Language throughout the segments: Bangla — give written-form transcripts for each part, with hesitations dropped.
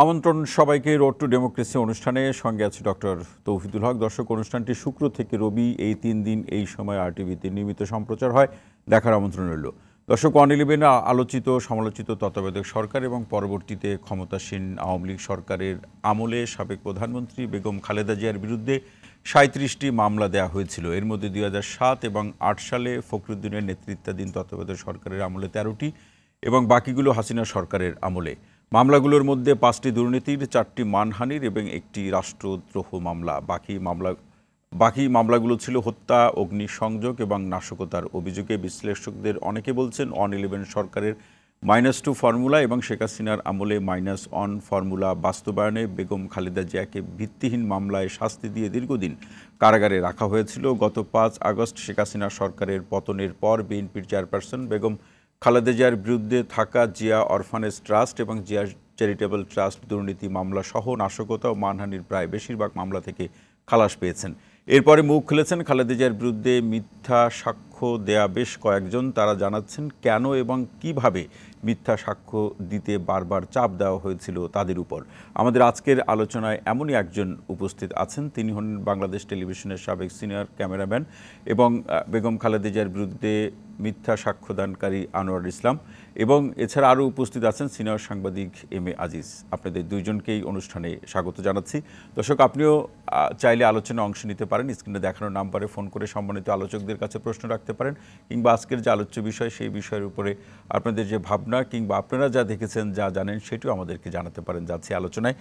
আমন্ত্রণ সবাইকে রোড টু ডেমোক্রেসি অনুষ্ঠানে, সঙ্গে আছে ডক্টর তৌহিদুল হক। দর্শক, অনুষ্ঠানটি শুক্র থেকে রবি এই 3 দিন এই সময় RTVতে নিয়মিত সম্প্রচার হয়, দেখার আমন্ত্রণ রইল। দর্শক, অনিলিবেন আলোচিত সমালোচিত তত্ত্বাবধায়ক সরকার এবং পরবর্তীতে ক্ষমতাসীন আওয়ামী লীগ সরকারের আমলে সাবেক প্রধানমন্ত্রী বেগম খালেদা জিয়ার বিরুদ্ধে 37টি মামলা দেওয়া হয়েছিল। এর মধ্যে 2007 এবং 8 সালে ফখরুদ্দিনের নেতৃত্বাধীন তত্ত্বাবধায়ক সরকারের আমলে 13টি এবং বাকিগুলো হাসিনা সরকারের আমলে। মামলাগুলোর মধ্যে 5টি দুর্নীতির, 4টি মানহানির এবং 1টি রাষ্ট্রদ্রোহ মামলা। বাকি মামলাগুলো ছিল হত্যা, অগ্নিসংযোগ এবং নাশকতার অভিযোগে। বিশ্লেষকদের অনেকে বলছেন 111 সরকারের -2 ফর্মুলা এবং শেখ হাসিনার আমলে -1 ফর্মুলা বাস্তবায়নে বেগম খালেদা জিয়াকে ভিত্তিহীন মামলায় শাস্তি দিয়ে দীর্ঘদিন কারাগারে রাখা হয়েছিল। গত 5 আগস্ট শেখ হাসিনা সরকারের পতনের পর বিএনপির চেয়ারপারসন বেগম খালেদা জিয়ার বিরুদ্ধে থাকা জিয়া অরফানেজ ট্রাস্ট এবং জিয়া চ্যারিটেবল ট্রাস্ট দুর্নীতি মামলা সহ নাশকতা ও মানহানির প্রায় বেশিরভাগ মামলা থেকে খালাস পেয়েছেন। এরপরে মুখ খুলেছেন খালেদা জিয়ার বিরুদ্ধে মিথ্যা সাক্ষ্য দেয়া বেশ কয়েকজন। তারা জানাচ্ছেন কেন এবং কিভাবে মিথ্যা সাক্ষ্য দিতে বারবার চাপ দেওয়া হয়েছিল তাদের উপর। আমাদের আজকের আলোচনায় এমনই একজন উপস্থিত আছেন। তিনি হলেন বাংলাদেশ টেলিভিশনের সাবেক সিনিয়র ক্যামেরাম্যান এবং বেগম খালেদা জিয়ার বিরুদ্ধে মিথ্যা সাক্ষ্যদানকারী আনোয়ার ইসলাম, এবং এছাড়া আরও উপস্থিত আছেন সিনিয়র সাংবাদিক MA আজিজ। আপনাদের দুইজনকেই অনুষ্ঠানে স্বাগত জানাচ্ছি। দর্শক, আপনিও চাইলে আলোচনায় অংশ নিতে পারেন। স্ক্রিনে দেখানো নাম্বারে ফোন করে সম্মানিত আলোচকদের কাছে প্রশ্ন রাখতে পারেন, কিংবা আজকের যে আলোচ্য বিষয় সেই বিষয়ের উপরে আপনাদের যে ভাবনা কিংবা আপনারা যা দেখেছেন, যা জানেন, সেটিও আমাদেরকে জানাতে পারেন। যাচ্ছি আলোচনায়।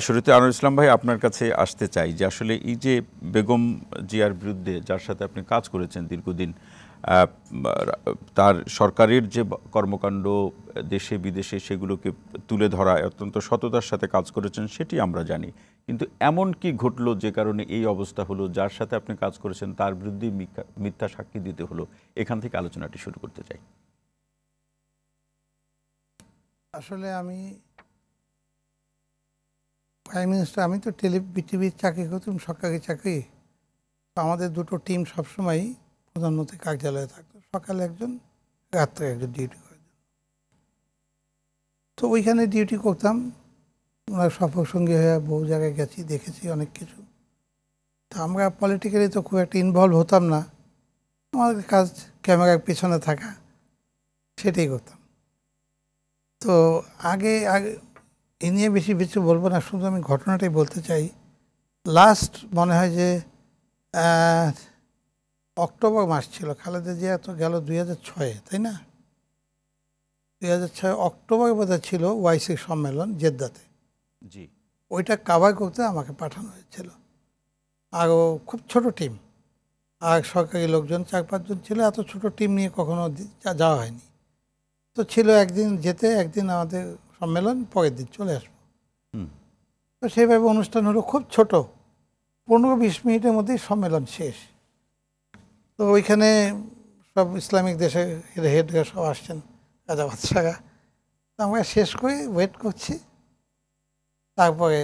শুরুতে আনোয়ার ইসলাম ভাই, আপনার কাছে আসতে চাই যে আসলে এই যে বেগম জিয়ার বিরুদ্ধে যার সাথে আপনি কাজ করেছেন দীর্ঘদিন, তার সরকারের যে কর্মকাণ্ড দেশে বিদেশে সেগুলোকে তুলে ধরা, অত্যন্ত সততার সাথে কাজ করেছেন সেটি আমরা জানি, কিন্তু এমন কি ঘটলো যে কারণে এই অবস্থা হলো? যার সাথে আপনি কাজ করেছেন তার বিরুদ্ধে মিথ্যা সাক্ষী দিতে হলো। এখান থেকে আলোচনাটি শুরু করতে চাই। আসলে আমি প্রাইম মিনিস্টার, আমি তো বিটিভির চাকরি করতাম, সরকারি চাকরি। তো আমাদের দুটো টিম সবসময় প্রধানমন্ত্রী কার্যালয়ে থাকতো, সকালে একজন, রাত্রে একজন ডিউটি করার জন্য। তো ওইখানে ডিউটি করতাম, ওনার সফর সঙ্গী হয়ে বহু জায়গায় গেছি, দেখেছি অনেক কিছু। তো আমরা পলিটিক্যালি তো খুব একটা ইনভলভ হতাম না, আমাদের কাজ ক্যামেরার পিছনে থাকা, সেটাই করতাম। তো আগে এ নিয়ে বেশি কিছু বলবো না, শুধু আমি ঘটনাটাই বলতে চাই। লাস্ট মনে হয় যে অক্টোবর মাস ছিল, খালেদা জিয়া তো গেল 2006, তাই না? 2006 অক্টোবর বোধহয় ছিল ওয়াইসি সম্মেলন জেদ্দাতে। জি, ওইটা কাভার করতে আমাকে পাঠানো হয়েছিল। আরও খুব ছোট টিম, আর সরকারি লোকজন 4-5 জন ছিল। এত ছোট টিম নিয়ে কখনো যাওয়া হয়নি। তো ছিল একদিন যেতে, একদিন আমাদের সম্মেলন, পরের দিন চলে আসবো। তো সেইভাবে অনুষ্ঠান হলো, খুব ছোট, 15-20 মিনিটের মধ্যেই সম্মেলন শেষ। তো ওইখানে সব ইসলামিক দেশের হেডরা সব আসছেন, রাজা বাদশাহরা। তো আমরা শেষ করে ওয়েট করছি, তারপরে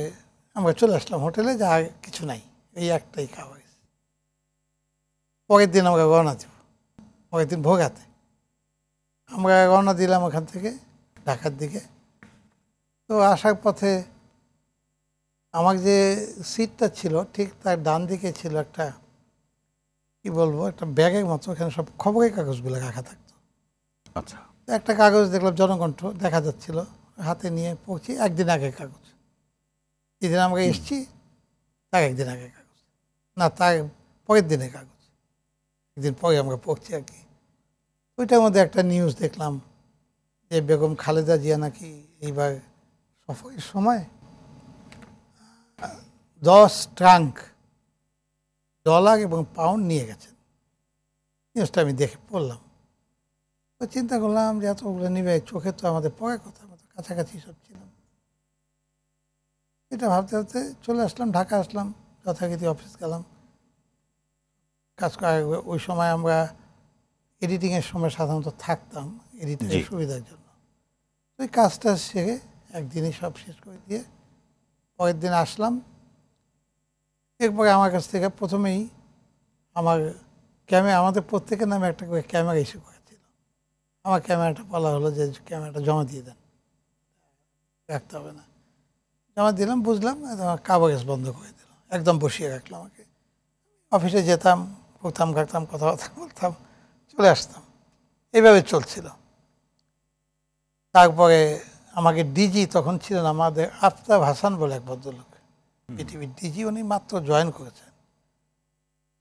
আমরা চলে আসলাম হোটেলে, যা আর কিছু নাই, এই একটাই খাওয়া হয়েছে। পরের দিন আমরা রওনা দিব, পরের দিন ভোগাতে আমরা রওনা দিলাম ওখান থেকে ঢাকার দিকে। তো আসার পথে আমার যে সিটটা ছিল ঠিক তার ডান দিকে ছিল একটা, কি বলবো, একটা ব্যাগের মতো, এখানে সব খবরের কাগজগুলো রাখা থাকতো। আচ্ছা। একটা কাগজ দেখলাম, জনকণ্ঠ দেখা যাচ্ছিল, হাতে নিয়ে পড়ছি। একদিন আগের কাগজ, যেদিন আমরা এসছি তার একদিন আগের কাগজ, না তার পরের দিনের কাগজ, একদিন পরে আমরা পড়ছি আর কি। ওইটার মধ্যে একটা নিউজ দেখলাম যে বেগম খালেদা জিয়া নাকি এইবার সফরের সময় 10 ট্রাঙ্ক ডলার এবং পাউন্ড নিয়ে গেছেন। নিউজটা আমি দেখে পড়লাম, তো চিন্তা করলাম যে এতগুলো নিবে, চোখে তো আমাদের পড়ার কথা, আমরা তো কাছাকাছি সব ছিলাম। এটা ভাবতে ভাবতে চলে আসলাম, ঢাকা আসলাম, যথারীতি অফিস গেলাম কাজ করার। ওই সময় আমরা এডিটিংয়ের সময় সাধারণত থাকতাম এডিটিংয়ের সুবিধার জন্য। ওই কাজটা সেরে একদিনই সব শেষ করে দিয়ে পরের দিন আসলাম। এরপরে আমার কাছ থেকে প্রথমেই আমাদের প্রত্যেকের নামে একটা করে ক্যামেরা ইস্যু করেছিল। আমার ক্যামেরাটা বলা হলো যে ক্যামেরাটা জমা দিয়ে দেন, রাখতে হবে না। জমা দিলাম, বুঝলাম, আমার কাগজ বন্ধ করে দিল, একদম বসিয়ে রাখলো আমাকে। অফিসে যেতাম, পড়তাম, কাটতাম, কথাবার্তা বলতাম, চলে আসতাম, এইভাবে চলছিল। তারপরে আমাকে ডিজি তখন ছিলেন আমাদের আফতাব হাসান বলে এক ভদ্রলোক, পৃথিবীর ডিজি, উনি মাত্র জয়েন করেছেন।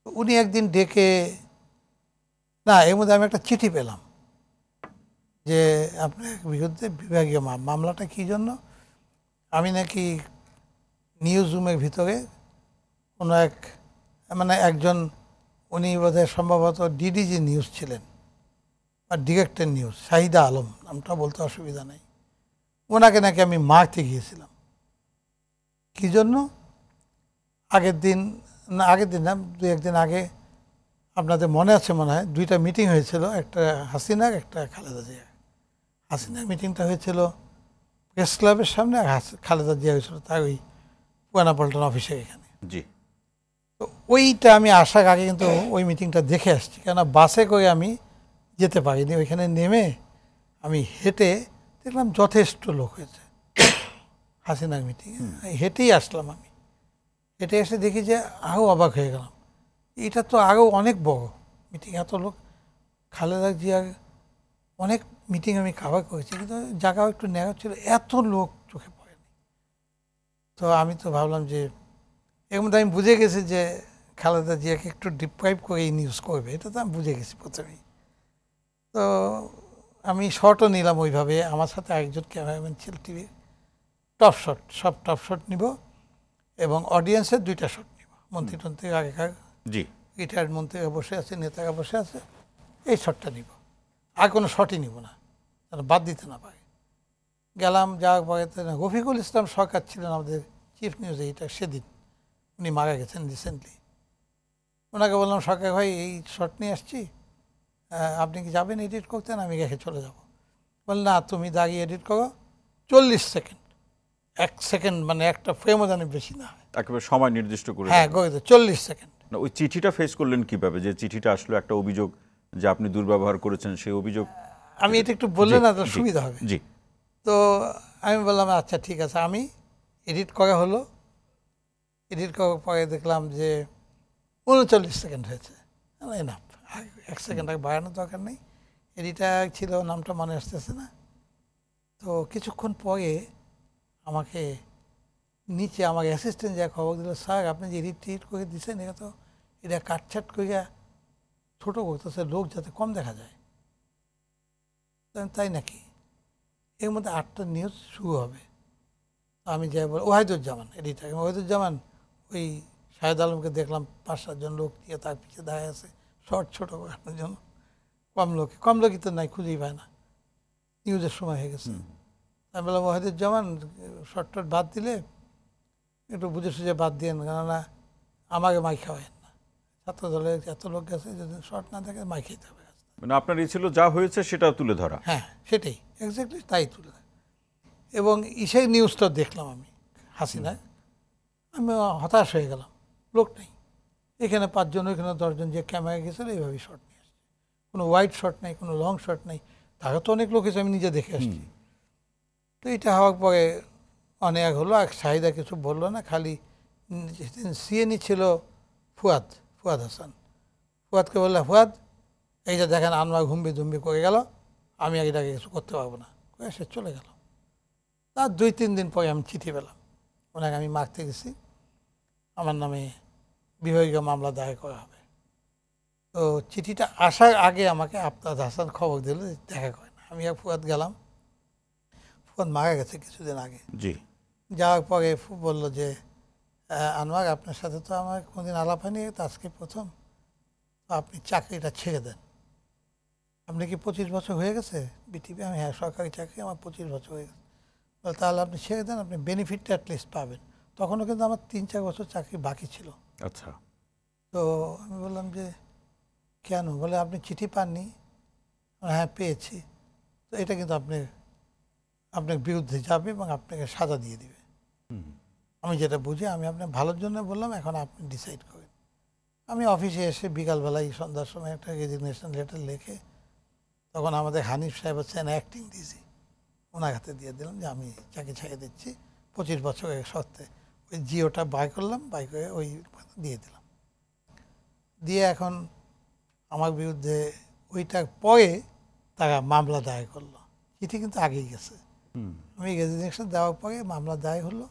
উনি একদিন ডেকে, না এর মধ্যে আমি একটা চিঠি পেলাম যে আপনার বিরুদ্ধে বিভাগীয় মামলাটা কী জন্য, আমি নাকি নিউজ রুমের ভিতরে কোনো এক মানে একজন, উনি বোধহয় সম্ভবত ডিডিজি নিউজ ছিলেন আর ডিরেক্টর নিউজ, শাহিদা আলম নামটা বলতে অসুবিধা নেই, ওনাকে নাকি আমি মারতে গিয়েছিলাম। কী জন্য? আগের দিন না 2-1 দিন আগে আপনাদের মনে আছে মনে হয়, 2টা মিটিং হয়েছিল, একটা হাসিনার, একটা খালেদা জিয়ার। হাসিনার মিটিংটা হয়েছিল প্রেস ক্লাবের সামনে, আর খালেদা জিয়া হয়েছিল তার ওই পুরানা পল্টন অফিসের এখানে। জি। তো ওইটা আমি আসার আগে কিন্তু ওই মিটিংটা দেখে আসছি, কেননা বাসে করে আমি যেতে পারিনি। ওইখানে নেমে আমি হেঁটে দেখলাম যথেষ্ট লোক হয়েছে হাসিনার মিটিংয়ে, হেঁটেই আসলাম। আমি হেঁটে এসে দেখি যে আরও অবাক হয়ে গেলাম, এটা তো আরও অনেক বড় মিটিং, এত লোক। খালেদা জিয়ার অনেক মিটিং আমি কাভার করেছি, কিন্তু জায়গাও একটু ন্যারো ছিল, এত লোক চোখে পড়েনি। তো আমি তো ভাবলাম যে এর মধ্যে আমি বুঝে গেছি যে খালেদা জিয়াকে একটু ডিপ্রাইভ করে এই নিউজ করবে, এটা তো আমি বুঝে গেছি প্রথমেই। তো আমি শর্টও নিলাম ওইভাবে, আমার সাথে আরেকজন ক্যামেরাম্যান ছিল, টিভি টপ শট, সব টপ শট নিব এবং অডিয়েন্সের 2টা শট নিব। মন্ত্রী টন্ত্রী আগেকার জি। রিটায়ার্ড মন্ত্রীরা বসে আছে, নেতারা বসে আছে, এই শটটা নিব, আর কোনো শটই নিব না, যেন বাদ দিতে না পারে। গেলাম, যাওয়ার পরে রফিকুল ইসলাম সরকার ছিলেন আমাদের চিফ নিউজ এডিটর সেদিন, উনি মারা গেছেন রিসেন্টলি। ওনাকে বললাম, সরকার ভাই এই শট নিয়ে আসছি, আপনি কি যাবেন এডিট করতেন? আমি রেখে চলে যাব। বললেন না, তুমি দাঁড়িয়ে এডিট করো 40 সেকেন্ড, 1 সেকেন্ড, মানে একটা ফ্রেমও যেন বেশি না হয়, একেবারে সময় নির্দিষ্ট করে। হ্যাঁ করে দেয় 40 সেকেন্ড। না, ওই চিঠিটা ফেস করলেন কিভাবে, যে চিঠিটা আসলে একটা অভিযোগ যে আপনি দুর্ব্যবহার করেছেন, সেই অভিযোগ? আমি এটা একটু বললে না তো সুবিধা হবে। জি। তো আমি বললাম আচ্ছা ঠিক আছে, আমি এডিট করা হলো। এডিট করার পরে দেখলাম যে 39 সেকেন্ড হয়েছে, না 1 সেকেন্ড আগে বাড়ানোর দরকার নেই। এডিটার ছিল, নামটা মনে আসতেছে না। তো কিছুক্ষণ পরে আমাকে নিচে আমার অ্যাসিস্ট্যান্ট যা খবর দিল, স্যার আপনি যে এডিট করে দিচ্ছেন, এটা কাটছাট করিয়া ছোটো করতেছে লোক যাতে কম দেখা যায়। তাই নাকি? এর মধ্যে 8টা নিউজ শুরু হবে। আমি যাই বল, ওয়াহিদুজ্জামান এডিটার, ওয়াহিদুজ্জামান ওই শাহেদ আলমকে দেখলাম 5-7 জন লোক দিয়ে তার পিছিয়ে দাঁড়িয়ে আছে, শর্ট ছোটো করানোর জন্য। কম লোকই তো নাই, খুঁজেই পায় না, নিউজের সময় হয়ে গেছে। আমি বললাম, ওয়াহিদুজ্জামান শর্ট টট বাদ দিলে একটু বুঝে সুঝে বাদ দিয়েন, কেননা আমাকে মাই খাওয়াইন না, ছাত্র দলের এত লোক গেছে, যদি শর্ট না থাকে মাই খেতে হবে। মানে আপনার এই ছিল যা হয়েছে সেটা তুলে ধরা? হ্যাঁ সেটাই, এক্স্যাক্টলি তাই তুলে। এবং সেই নিউজটা দেখলাম আমি, হাসিনা, আমি হতাশ হয়ে গেলাম, লোক নেই এখানে, 5 জন, ওইখানে 10 জন, যে ক্যামেরা গেছিল এইভাবেই শট নিয়ে আসছে, কোনো ওয়াইড শট নেই, কোনো লং শট নেই। তারা তো অনেক লোক এসে, আমি নিজে দেখে আসছি। তো এটা হওয়ার পরে অনেক হলো, আর শাহিদা কিছু বললো না, খালি সিএনই ছিল ফুয়াদ হাসান, ফুয়াদকে বললে, ফুয়াদ এই যে দেখেন আনোয়ার ঘুম্বি করে গেল, আমি এটাকে কিছু করতে পারবো না, করে সে চলে গেল। তার 2-3 দিন পরে আমি চিঠি পেলাম, ওনাকে আমি মারতে গেছি, আমার নামে বিভাগীয় মামলা দায়ের করা হবে। তো চিঠিটা আসার আগে আমাকে আফতাব হাসান খবর দিল, দেখা করে না। আমি আর ফুয়াদ গেলাম, ফুয়াদ মারা গেছে কিছুদিন আগে। জি। যাওয়ার পরে বলল যে আনোয়ার, আপনার সাথে তো আমার কোনোদিন আলাপ হয়নি, তো আজকে প্রথম, তো আপনি চাকরিটা ছেড়ে দেন। আপনি কি 25 বছর হয়ে গেছে বিটিভি? আমি হ্যাঁ, সরকারি চাকরি আমার 25 বছর হয়ে গেছে। তাহলে আপনি ছেড়ে দেন, আপনি বেনিফিটটা অ্যাটলিস্ট পাবেন। তখনও কিন্তু আমার 3-4 বছর চাকরি বাকি ছিল। আচ্ছা। তো আমি বললাম যে কেন? বলে আপনি চিঠি পাননি? হ্যাঁ পেয়েছি। তো এটা কিন্তু আপনার বিরুদ্ধে যাবে এবং আপনাকে সাজা দিয়ে দিবে। আমি যেটা বুঝি, আমি আপনার ভালোর জন্য বললাম, এখন আপনি ডিসাইড করেন। আমি অফিসে এসে বিকালবেলায় সন্ধ্যার সময় একটা রেজিগনেশন লেটার লিখে, তখন আমাদের হানিফ সাহেব হচ্ছেন অ্যাক্টিং ডিসি, ওনার হাতে দিয়ে দিলাম যে আমি চাকরি ছেড়ে দিচ্ছি, 25 বছরের সত্ত্বে ওই জিওটা বাই করলাম, বাই করে ওই দিয়ে দিলাম। দিয়ে এখন আমার বিরুদ্ধে ওইটার পরে তারা মামলা দায়ের করলো। চিঠি কিন্তু আগেই গেছে, আমি রেজিগনেশন দেওয়ার পরে মামলা দায়ের হলো।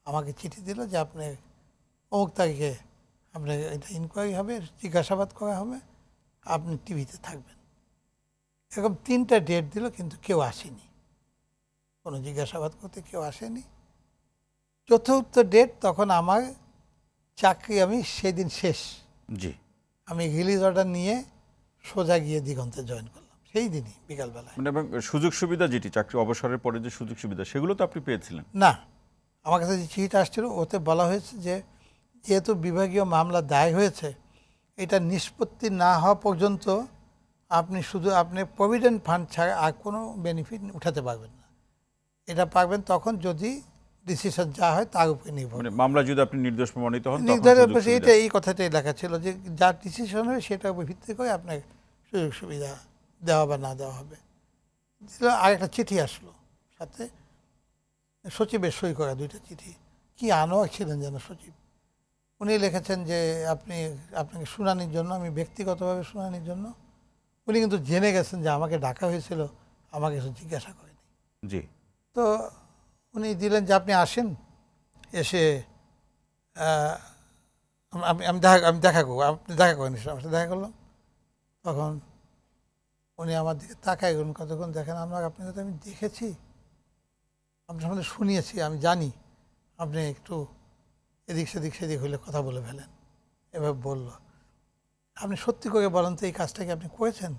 আমাকে চিঠি দিল যে আপনি অমুক তারিখে আপনার এটা ইনকোয়ারি হবে, জিজ্ঞাসাবাদ করা হবে, আপনি টিভিতে থাকবেন। এরকম 3টা ডেট দিল, কিন্তু কেউ আসেনি, কোনো জিজ্ঞাসাবাদ করতে কেউ আসেনি। চতুর্থ ডেট, তখন আমার চাকরি আমি সেদিন শেষ। জি, আমি রিলিজ অর্ডার নিয়ে সোজা গিয়ে দিগন্তে জয়েন করলাম সেই দিনই বিকালবেলায়। মানে এবং সুযোগ সুবিধা যেটি চাকরি অবসরের পরে যে সুযোগ সুবিধা সেগুলো তো আপনি পেয়েছিলেন? না, আমার কাছে যে চিঠিটা আসছিল ওতে বলা হয়েছে যে যেহেতু বিভাগীয় মামলা দায়ের হয়েছে, এটা নিষ্পত্তি না হওয়া পর্যন্ত আপনি শুধু আপনি প্রভিডেন্ট ফান্ড ছাড়া আর কোনো বেনিফিট উঠাতে পারবেন না। এটা পারবেন তখন যদি ডিসিশন যা হয় তার উপরে নির্ভর। মানে মামলা যদি আপনি নির্দোষ প্রমাণিত হন তখন নির্ধারণ সুযোগ সুবিধা। এটা এই কথাটাই লেখা ছিল যে যা ডিসিশন হয় সেটার উপর ভিত্তি করে আপনার সুযোগ সুবিধা দেওয়া বা না দেওয়া হবে। আর একটা চিঠি আসলো সাথে, সচিবের সই করা 2টা চিঠি। কি আনোয়ার ছিলেন যেন সচিব, উনি লিখেছেন যে আপনাকে শুনানির জন্য, আমি ব্যক্তিগতভাবে শুনানির জন্য। উনি কিন্তু জেনে গেছেন যে আমাকে ডাকা হয়েছিল, আমাকে কিছু জিজ্ঞাসা করেনি। জি, তো উনি দিলেন যে আপনি আসেন, এসে আমি দেখা করবো, আপনি দেখা করেন, আমার সাথে দেখা করলাম। তখন উনি আমার দিকে তাকায় গেলেন, কতক্ষণ দেখেন আপনাকে তো আমি দেখেছি, আপনার সামনে শুনিয়েছি, আমি জানি আপনি একটু এদিক সেদিক হলে কথা বলে ফেলেন। এভাবে বলল, আপনি সত্যি করে বলেন তো এই কাজটা কি আপনি করেছেন?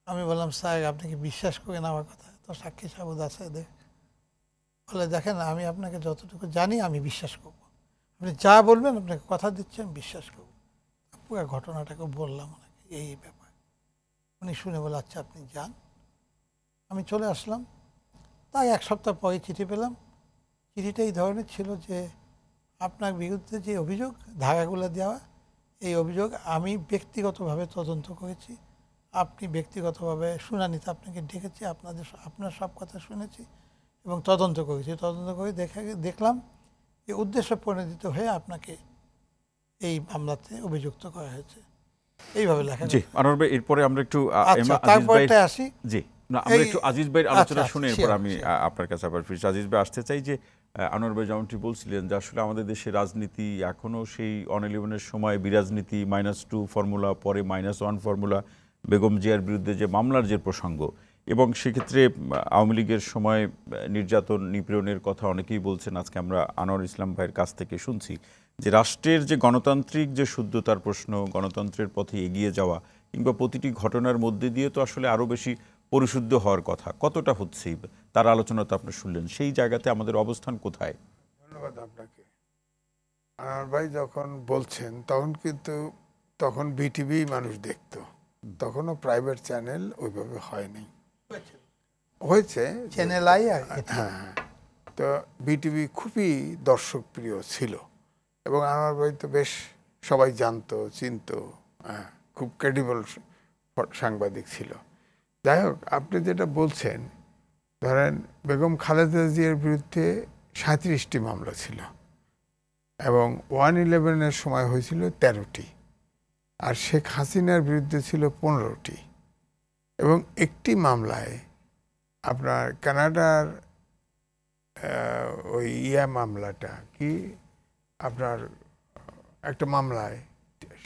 আমি বললাম স্যার আপনি কি বিশ্বাস করেন আমার কথা? তো সাক্ষী সাবুদ আছে বলে দেখেন আমি আপনাকে যতটুকু জানি আমি বিশ্বাস করব, আপনি যা বলবেন আপনাকে কথা দিচ্ছি আমি বিশ্বাস করব। পুরো ঘটনাটাকে বললাম ওনাকে, এই ব্যাপার। উনি শুনে বলে আচ্ছা আপনি যান। আমি চলে আসলাম। তাই 1 সপ্তাহ পরে চিঠি পেলাম। চিঠিটা এই ধরনের ছিল যে আপনার বিরুদ্ধে যে অভিযোগ, ধারাগুলো দেওয়া, এই অভিযোগ আমি ব্যক্তিগতভাবে তদন্ত করেছি, আপনি ব্যক্তিগতভাবে শুনানিতে আপনাকে ডেকেছি, আপনার সব কথা শুনেছি এবং তদন্ত করেছি। তদন্ত করে দেখলাম যে উদ্দেশ্য প্রণোদিত হয়ে আপনাকে এই মামলাতে অভিযুক্ত করা হয়েছে। এইভাবে লেখা। জি আনোয়ার ভাই, এরপরে আমরা একটু তারপরটা আসি। জি, না আমরা একটু আজিজ ভাইয়ের আলোচনা শুনে এরপর sure, আমি আপনার কাছে আবার ফিরছি। আজিজ ভাই, আসতে চাই যে আনোয়ার ভাই যেমনটি বলছিলেন যে আসলে আমাদের দেশের রাজনীতি এখনও সেই অন-11-এর সময় বিরাজনীতি, -2 ফর্মুলা, পরে -1 ফর্মুলা, বেগম জিয়ার বিরুদ্ধে যে মামলার যে প্রসঙ্গ, এবং সেক্ষেত্রে আওয়ামী লীগের সময় নির্যাতন নিপীড়নের কথা অনেকেই বলছেন। আজকে আমরা আনোয়ার ইসলাম ভাইয়ের কাছ থেকে শুনছি যে রাষ্ট্রের যে গণতান্ত্রিক যে শুদ্ধতার প্রশ্ন, গণতন্ত্রের পথে এগিয়ে যাওয়া, কিংবা প্রতিটি ঘটনার মধ্যে দিয়ে তো আসলে আরও বেশি পরিশুদ্ধ হওয়ার কথা, কতটা হচ্ছে তার আলোচনা তো আপনি শুনলেন। সেই জায়গাতে আমাদের অবস্থান কোথায়? ধন্যবাদ আপনাকে। আনোয়ার ভাই যখন বলছেন তখন বিটিভি মানুষ দেখতো, তখনও প্রাইভেট চ্যানেল ওইভাবে হয়নি, হয়েছে চ্যানেল আই। হ্যাঁ, তো বিটিভি খুবই দর্শক প্রিয় ছিল এবং আনোয়ার ভাই তো বেশ সবাই জানতো, চিনতো, খুব ক্রেডিবল সাংবাদিক ছিল। যাই হোক, আপনি যেটা বলছেন, ধরেন বেগম খালেদা জিয়ার বিরুদ্ধে 37টি মামলা ছিল এবং 1-11-এর সময় হয়েছিল 13টি, আর শেখ হাসিনার বিরুদ্ধে ছিল 15টি। এবং একটি মামলায় আপনার কানাডার ওই মামলাটা কি, আপনার একটা মামলায়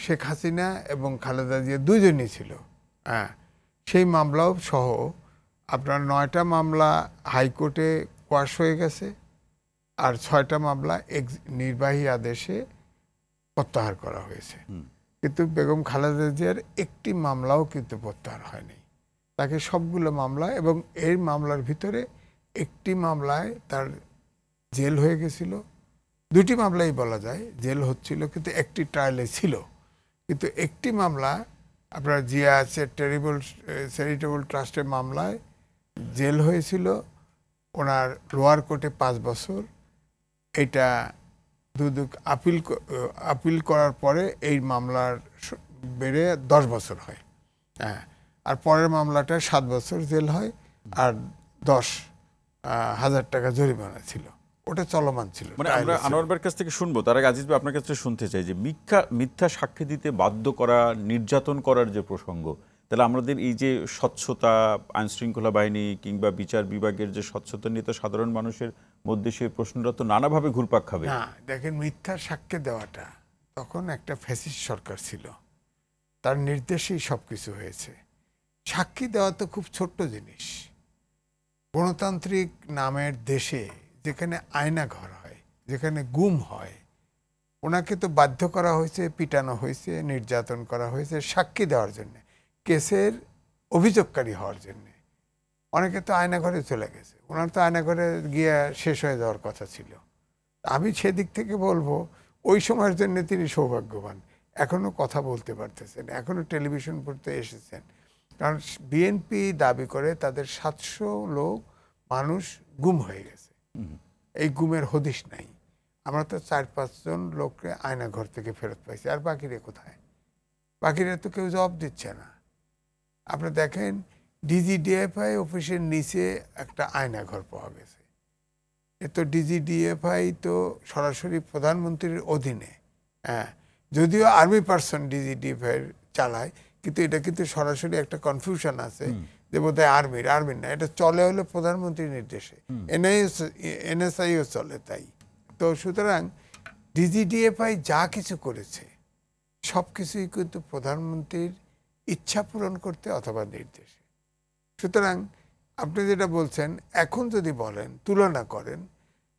শেখ হাসিনা এবং খালেদা জিয়া দুজনই ছিল, সেই মামলাও সহ আপনার 9টা মামলা হাইকোর্টে কোয়াশ হয়ে গেছে, আর 6টা মামলা নির্বাহী আদেশে প্রত্যাহার করা হয়েছে। কিন্তু বেগম খালেদা জিয়ার একটি মামলাও কিন্তু প্রত্যাহার হয়নি, তাকে সবগুলো মামলা, এবং এই মামলার ভিতরে একটি মামলায় তার জেল হয়ে গেছিল, 2টি মামলাই বলা যায় জেল হচ্ছিল, কিন্তু একটি ট্রায়ালে ছিল। কিন্তু একটি মামলা আপনার জিয়া চ্যারিটেবল ট্রাস্টের মামলায় জেল হয়েছিল ওনার লোয়ার কোর্টে 5 বছর। এটা আপিল করার পরে এই মামলার বেড়ে 10 বছর হয়, আর পরের মামলাটা 7 বছর জেল হয় আর 10,000 টাকা জরিমানা ছিল। ওটা চলমান ছিল। মানে আমরা আনোয়ার ভাইয়ের কাছ থেকে শুনবো, তার আগে আজিজ ভাই আপনার কাছ থেকে শুনতে চাই যে মিথ্যা সাক্ষী দিতে বাধ্য করা, নির্যাতন করার যে প্রসঙ্গ, তাহলে আমাদের এই যে স্বচ্ছতা, আইনশৃঙ্খলা বাহিনী কিংবা বিচার বিভাগের যে স্বচ্ছতা নিয়ে তো সাধারণ মানুষের মধ্যে সেই প্রশ্নটা তো নানাভাবে ঘুরপাক খাবে। না, দেখেন, মিথ্যা সাক্ষ্য দেওয়াটা তখন একটা ফ্যাসিস্ট সরকার ছিল, তার নির্দেশেই সবকিছু হয়েছে। সাক্ষী দেওয়া তো খুব ছোট্ট জিনিস। গণতান্ত্রিক নামের দেশে যেখানে আয়নাঘর হয়, যেখানে গুম হয়, ওনাকে তো বাধ্য করা হয়েছে, পিটানো হয়েছে, নির্যাতন করা হয়েছে সাক্ষী দেওয়ার জন্য, কেসের অভিযোগকারী হওয়ার জন্য। অনেকে তো আয়নাঘরে চলে গেছে, ওনার তো আয়নাঘরে গিয়ে শেষ হয়ে যাওয়ার কথা ছিল। আমি সেদিক থেকে বলবো ওই সময়ের জন্য তিনি সৌভাগ্যবান, এখনো কথা বলতে পারতেছেন, এখনো টেলিভিশন পড়তে এসেছেন। কারণ বিএনপি দাবি করে তাদের 700 লোক মানুষ গুম হয়ে গেছে, এই গুমের হদিশ নাই। আমরা তো 4-5 জন লোককে আয়নাঘর থেকে ফেরত পাইছি, আর বাকিরা কোথায়? বাকিরা তো কেউ জবাব দিচ্ছে না। আপনি দেখেন, ডিজিডিএফআই অফিসের নিচে একটা আয়নাঘর পাওয়া গেছে। এ তো ডিজিডিএফআই তো সরাসরি প্রধানমন্ত্রীর অধীনে, হ্যাঁ, যদিও আর্মি পার্সন ডিজিডিএফআই চালায়, কিন্তু এটা কিন্তু সরাসরি একটা কনফিউশন আছে যে বোধহয় আর্মির না, এটা চলে হলো প্রধানমন্ত্রীর নির্দেশে, এনএসআইও চলে তাই। তো সুতরাং ডিজিডিএফআই যা কিছু করেছে সব কিছুই কিন্তু প্রধানমন্ত্রীর ইচ্ছা পূরণ করতে অথবা নির্দেশে। সুতরাং আপনি যেটা বলছেন, এখন যদি বলেন তুলনা করেন,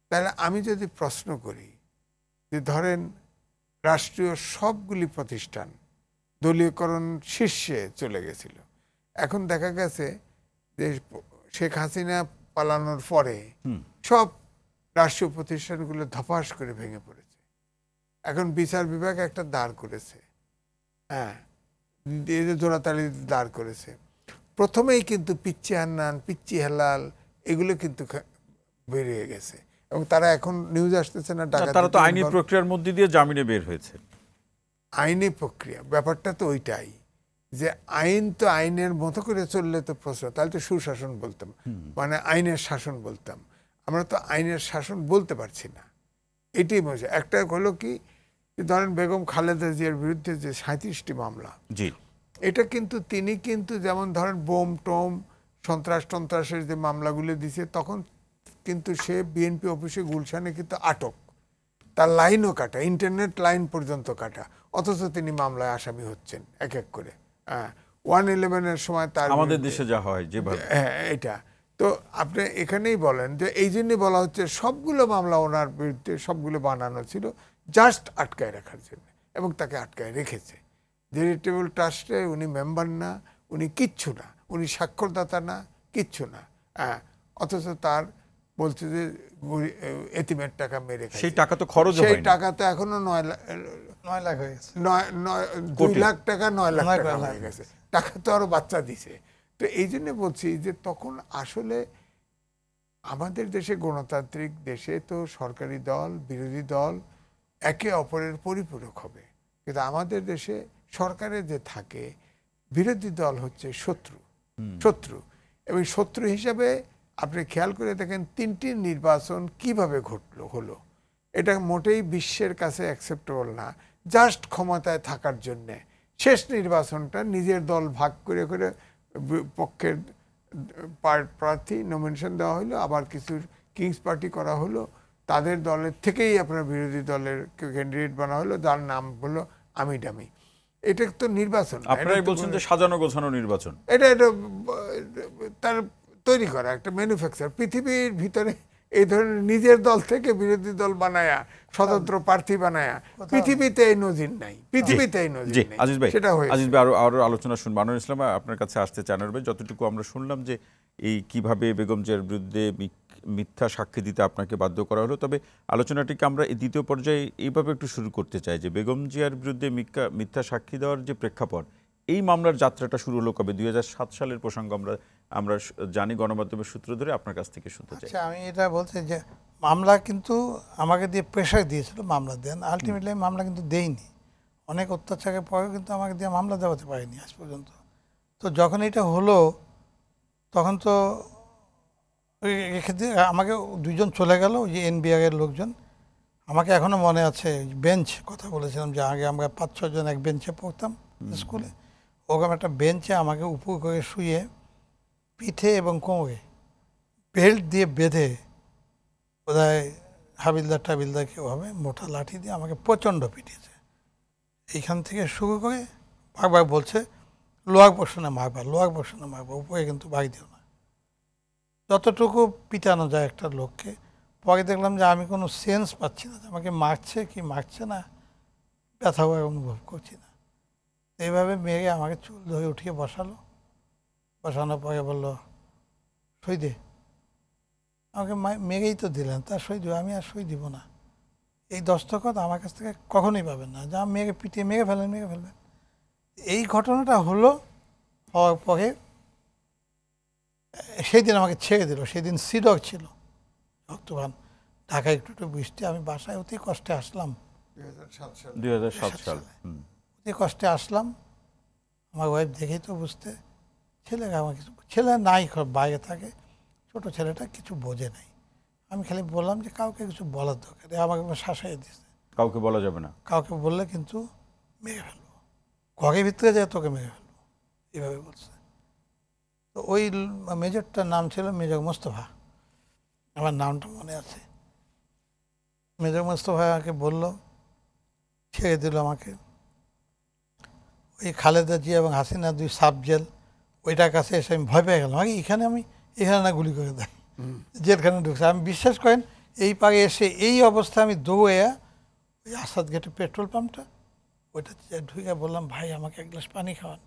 তাহলে আমি যদি প্রশ্ন করি যে ধরেন রাষ্ট্রীয় সবগুলি প্রতিষ্ঠান দলীয়করণ শীর্ষে চলে গেছিল, এখন দেখা গেছে যে শেখ হাসিনা পালানোর পরে সব রাষ্ট্রীয় প্রতিষ্ঠানগুলো ধপাস করে ভেঙে পড়েছে। এখন বিচার বিভাগ একটা দাঁড় করেছে, হ্যাঁ, জোড়াতালি দাঁড় করেছে। প্রথমেই কিন্তু পিচ্চি হান্নান, পিচ্চি হেলাল এগুলো কিন্তু বেরিয়ে গেছে, এবং তারা এখন নিউজ আসতেছে না, তারা তো আইনি প্রক্রিয়ার মধ্যে দিয়ে জামিনে বের হয়েছে। আইনি প্রক্রিয়া ব্যাপারটা তো ওইটাই, যে আইন তো আইনের মতো করে চললে তো প্রশ্ন, তাহলে তো সুশাসন বলতাম, মানে আইনের শাসন বলতাম। আমরা তো আইনের শাসন বলতে পারছি না, এটাই মজা। একটা হলো কি, ধরেন বেগম খালেদা জিয়ার বিরুদ্ধে যে 37টি মামলা, জি, এটা কিন্তু তিনি কিন্তু যেমন ধরেন বোম টোম সন্ত্রাসের যে মামলাগুলো দিছে, তখন কিন্তু সে বিএনপি অফিসে গুলশানে কিন্তু আটক, তার লাইনও কাটা, ইন্টারনেট লাইন পর্যন্ত কাটা, অথচ তিনি মামলায় আসামি হচ্ছেন এক এক করে। 111-এর সময় তার আমাদের দেশে যা হয় যেভাবে, হ্যাঁ, এটা তো আপনি এখানেই বলেন যে এই জন্যই বলা হচ্ছে সবগুলো মামলা ওনার বিরুদ্ধে সবগুলো বানানো ছিল জাস্ট আটকায় রাখার জন্য, এবং তাকে আটকায় রেখেছে। চ্যারিটেবল ট্রাস্টে উনি মেম্বার না, উনি কিচ্ছু না, উনি স্বাক্ষরদাতা না, কিচ্ছু না, হ্যাঁ, অথচ তার বলছে যে এতিমের টাকা মেরে খাইছে। সেই টাকা তো খরচ হয়নি, সেই টাকা তো এখনো 9 লাখ হয়ে গেছে, 2 লাখ টাকা 9 লাখ টাকা হয়ে গেছে। টাকা তো আরো বাচ্চা দিছে। তো এই জন্য বলছি যে তখন আসলে আমাদের দেশে, গণতান্ত্রিক দেশে তো সরকারি দল বিরোধী দল একে অপরের পরিপূরক হবে, কিন্তু আমাদের দেশে সরকারে যে থাকে বিরোধী দল হচ্ছে শত্রু, এবং শত্রু হিসাবে আপনি খেয়াল করে দেখেন 3টি নির্বাচন কিভাবে হলো, এটা মোটেই বিশ্বের কাছে অ্যাকসেপ্টেবল না। জাস্ট ক্ষমতায় থাকার জন্যে শেষ নির্বাচনটা নিজের দল ভাগ করে করে পক্ষের প্রার্থী নমিনেশন দেওয়া হলো, আবার কিছু কিংস পার্টি করা হলো, তাদের দলের থেকেই আপনার বিরোধী দলের ক্যান্ডিডেট বানা হলো, যার নাম হলো আমিডামি। এটা তো নির্বাচন, আপনারাই বলছেন যে সাজানো গোছানো নির্বাচন, এটা তার তৈরি করা একটা ম্যানুফ্যাকচার। পৃথিবীর ভিতরে এই ধরনের নিজের দল থেকে বিরোধী দল বানায়া, স্বতন্ত্র প্রার্থী বানায়া, পৃথিবীতে এই নজির নাই, পৃথিবীতে এই নজির নাই। আজিজ ভাই, সেটা হয়েছে। আজিজ ভাই আরো আলোচনা শুনবো। আনোয়ার ইসলাম আপনার কাছে আসতে চান। আনোয়ার ভাই, যতটুকু আমরা শুনলাম যে এই কিভাবে বেগম জিয়ার বিরুদ্ধে মিথ্যা সাক্ষী দিতে আপনাকে বাধ্য করা হলো, তবে আলোচনাটিকে আমরা এই দ্বিতীয় পর্যায়ে এইভাবে একটু শুরু করতে চাই যে বেগম জিয়ার বিরুদ্ধে মিথ্যা সাক্ষী দেওয়ার যে প্রেক্ষাপট, এই মামলার যাত্রাটা শুরু হলো কবে? 2007 সালের প্রসঙ্গ আমরা জানি, গণমাধ্যমের সূত্র ধরে আপনার কাছ থেকে শুনতে চাই। আচ্ছা, আমি এটা বলছি যে মামলা কিন্তু আমাকে দিয়ে প্রেশার দিয়েছিল মামলা দেন, আলটিমেটলি মামলা কিন্তু দেইনি। অনেক অত্যাচারের পরেও কিন্তু আমাকে দিয়ে মামলা দেওয়াতে পারিনি আজ পর্যন্ত। তো যখন এটা হলো তখন তো এক্ষেত্রে আমাকে দুইজন চলে গেল, ওই যে এনবিআর এর লোকজন। আমাকে এখনো মনে আছে, বেঞ্চ কথা বলেছিলাম যে আগে আমরা 5-6 জন এক বেঞ্চে পড়তাম স্কুলে, ওরকম একটা বেঞ্চে আমাকে উপর করে শুয়ে পিঠে এবং কোমরে বেল্ট দিয়ে বেঁধে, বোধহয় হাবিলদার টাবিলদার কেউ হবে, মোটা লাঠি দিয়ে আমাকে প্রচণ্ড পিটিয়েছে। এইখান থেকে শুরু করে বারবার বলছে লোয়ার পোর্শনে মারবা, লোয়ার পোর্শনে মারবা, উপরে কিন্তু বাড়ি দিও না। যতটুকু পিটানো যায় একটা লোককে। পরে দেখলাম যে আমি কোনো সেন্স পাচ্ছি না, আমাকে মারছে কি মারছে না, ব্যথা হয়ে অনুভব করছি না। এইভাবে মেরে আমাকে চুল ধরে উঠিয়ে বসালো, বসানোর পরে বললো সই দে। আমাকে মেরেই তো দিলেন, তা সই দেবো? আমি আর সই দিব না। এই দস্তখত আমার কাছ থেকে কখনোই পাবেন না, যা মেরে পিটিয়ে মেরে ফেলবেন। এই ঘটনাটা হওয়ার পরে সেই দিন আমাকে ছেড়ে দিল। সেই দিন সিডক ছিল, রক্তবান, ঢাকায় একটু বৃষ্টি, আমি বাসায় অতি কষ্টে আসলাম। 2007 সাল। অতি কষ্টে আসলাম, আমার ওয়াইফ দেখেই তো বুঝতে, ছেলেকে আমার কিছু, ছেলে নাই বাইরে থাকে, ছোট ছেলেটা কিছু বোঝে নাই। আমি খালি বললাম যে কাউকে কিছু বলার দরকার নেই, আমাকে শাসাইয়ে দিচ্ছে, কাউকে বলা যাবে না, কাউকে বললে কিন্তু মেরে ফেলবো, ঘরের ভিতরে যায় তোকে মেরে ফেলবো, এইভাবে বলছে। তো ওই মেজরটার নাম ছিল মেজর মোস্তফা, আমার নামটা মনে আছে। মেজর মোস্তফা আমাকে বললো, ছেড়ে দিল আমাকে। ওই খালেদা জিয়া এবং হাসিনা 2 সাব জেল, ওইটার কাছে এসে আমি ভয় পেয়ে গেলাম, এখানে না গুলি করে দেয়, জেলখানে ঢুকছে। আমি বিশ্বাস করেন এই পারে এসে এই অবস্থায় আমি দৌড়ে ওই আসাদ গেটে পেট্রোল পাম্পটা, ওইটা ঢুকে বললাম ভাই আমাকে এক গ্লাস পানি খাওয়ান।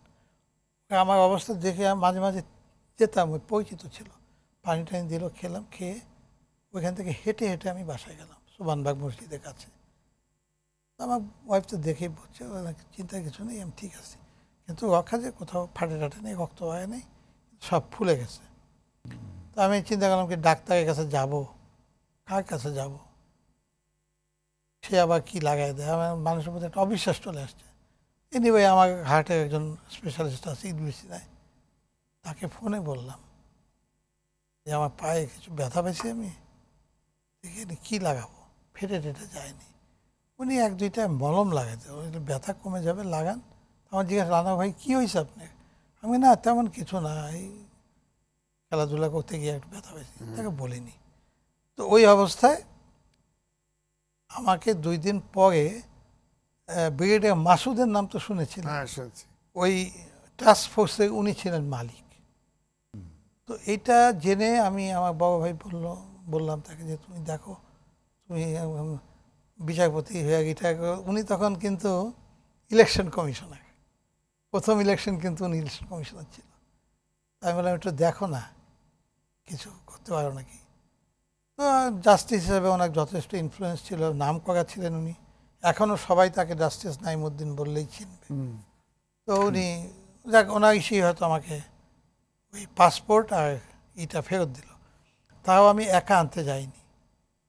আমার অবস্থা দেখে আমি মাঝে মাঝে যেতাম, ওই পরিচিত ছিল, পানি টানি দিল, খেলাম, খেয়ে ওইখান থেকে হেঁটে হেঁটে আমি বাসায় গেলাম সুবানবাগ মসজিদের কাছে। আমার ওয়াইফ তো দেখেই বলছে চিন্তার কিছু নেই, আমি ঠিক আছি, কিন্তু রক্ষা যে কোথাও ফাটে টাটে নেই, রক্ত হয় নেই, সব ফুলে গেছে। তো আমি চিন্তা করলাম কি ডাক্তারের কাছে যাব, কার কাছে যাব, সে আবার কি লাগাই দেয়, আমার মানুষের মধ্যে একটা অবিশ্বাস চলে আসছে। এনিওয়ে আমার হার্টের একজন স্পেশালিস্ট আছে ইউনিভার্সিটিতে, তাকে ফোনে বললাম যে আমার পায়ে কিছু ব্যথা পেয়েছি, আমি এখানে কী লাগাবো, ফেটে টেটে যায়নি। উনি 1-2টা মলম লাগাতে, ওই ব্যথা কমে যাবে, লাগান। আমার জিজ্ঞাসা, রানা ভাই কী হয়েছে আপনার? আমি না তেমন কিছু না, এই খেলাধুলা করতে গিয়ে একটু ব্যথা পেয়েছি, তাকে বলিনি। তো ওই অবস্থায় আমাকে 2 দিন পরে ব্রিগেডিয়ার মাসুদের নাম তো শুনেছিলেন, ওই টাস্ক ফোর্সে উনি ছিলেন মালিক। তো এইটা জেনে আমি আমার বড় ভাই বললাম তাকে যে তুমি দেখো, তুমি বিচারপতি হয়ে রিটায়ার করো। উনি তখন কিন্তু ইলেকশন কমিশনার, প্রথম ইলেকশন কিন্তু উনি ইলেকশন কমিশনার ছিল। আমি বললাম একটু দেখো না, কিছু করতে পারো নাকি। তো জাস্টিস হিসেবে ওনার যথেষ্ট ইনফ্লুয়েন্স ছিল, নাম করা ছিলেন উনি, এখনও সবাই তাকে জাস্টিস নাইমুদ্দিন বললেই চিনবে। তো উনি যাক, ওনার ইস্যুই হয়তো আমাকে ওই পাসপোর্ট আর ইটা ফেরত দিল। তাও আমি একা আনতে যাইনি,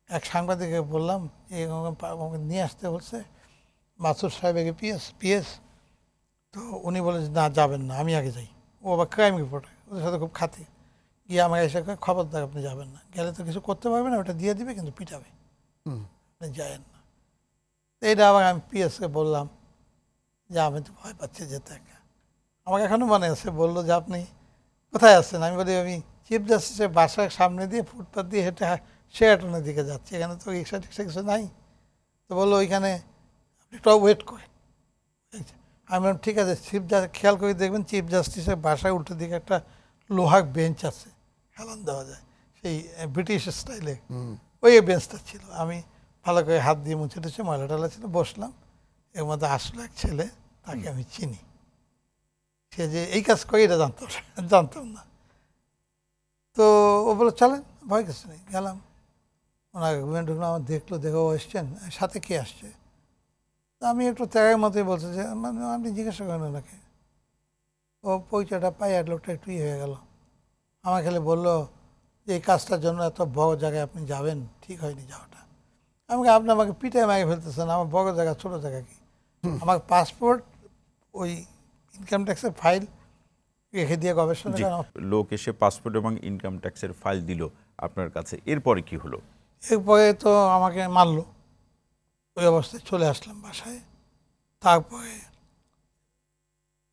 এক সাংবাদিককে বললাম যে আমাকে নিয়ে আসতে বলছে, মাসুদ সাহেবের পিএস। তো উনি বলে যে না যাবেন না, আমি আগে যাই। ও আবার ক্রাইম রিপোর্টার, ওদের সাথে খুব খাতে, গিয়ে আমাকে এসে খবরদার আপনি যাবেন না, গেলে তো কিছু করতে পারবে না, ওটা দিয়ে দিবে কিন্তু পিটাবে, আপনি যায়েন না। এইটা আবার আমি পিএসকে বললাম যে আমি তো ভয় পাচ্ছি যেতে একা। আমাকে এখনও মনে আছে, বললো যে আপনি কোথায় আসছেন? আমি বলি আমি চিফ জাস্টিসের বাসার সামনে দিয়ে ফুটপাথ দিয়ে হেঁটে শেরাটনের দিকে যাচ্ছি, এখানে তো রিক্সা টিক্সা কিছু নাই। তো বললো ওইখানে আপনি একটু ওয়েট করেন। আমি বললাম ঠিক আছে, খেয়াল করে দেখবেন চিফ জাস্টিসের বাসায় উল্টো দিকে একটা লোহার বেঞ্চ আছে, হেলান দেওয়া যায়, সেই ব্রিটিশ স্টাইলে, ওই বেঞ্চটা ছিল। আমি ভালো করে হাত দিয়ে মুছে টুছে, ময়লা টয়লা ছিল, বসলাম। এর মধ্যে আসলো এক ছেলে, তাকে আমি চিনি, সে যে এই কাজ করে এটা জানতাম না। তো ও বলে চলেন, ভয় কিছু নেই। গেলাম, ওনার রুমে ঢুকলাম, আমার দেখলো, দেখো এসছেন, সাথে কে আসছে? তা আমি একটু ত্যাগের মতোই বলছে যে মানে আপনি জিজ্ঞাসা করেন ওনাকে। ও পরিচয়টা পাই, আর লোকটা একটু হয়ে গেল। আমার খালি বললো যে এই কাজটার জন্য এত বড় জায়গায় আপনি যাবেন, ঠিক হয়নি যাওয়াটা। আপনি আমাকে পিটায় মাগে ফেলতেছেন, আমার বড় জায়গা ছোটো জায়গা কি? আমার পাসপোর্ট, ওই ইনকাম ট্যাক্সের ফাইল রেখে দিয়ে গবেষণা। লোক এসে পাসপোর্ট এবং ইনকাম ট্যাক্সের ফাইল দিল, আপনার কাছে, এরপরে কি হলো? এরপরে তো আমাকে মারলো, ওই অবস্থায় চলে আসলাম বাসায়। তারপরে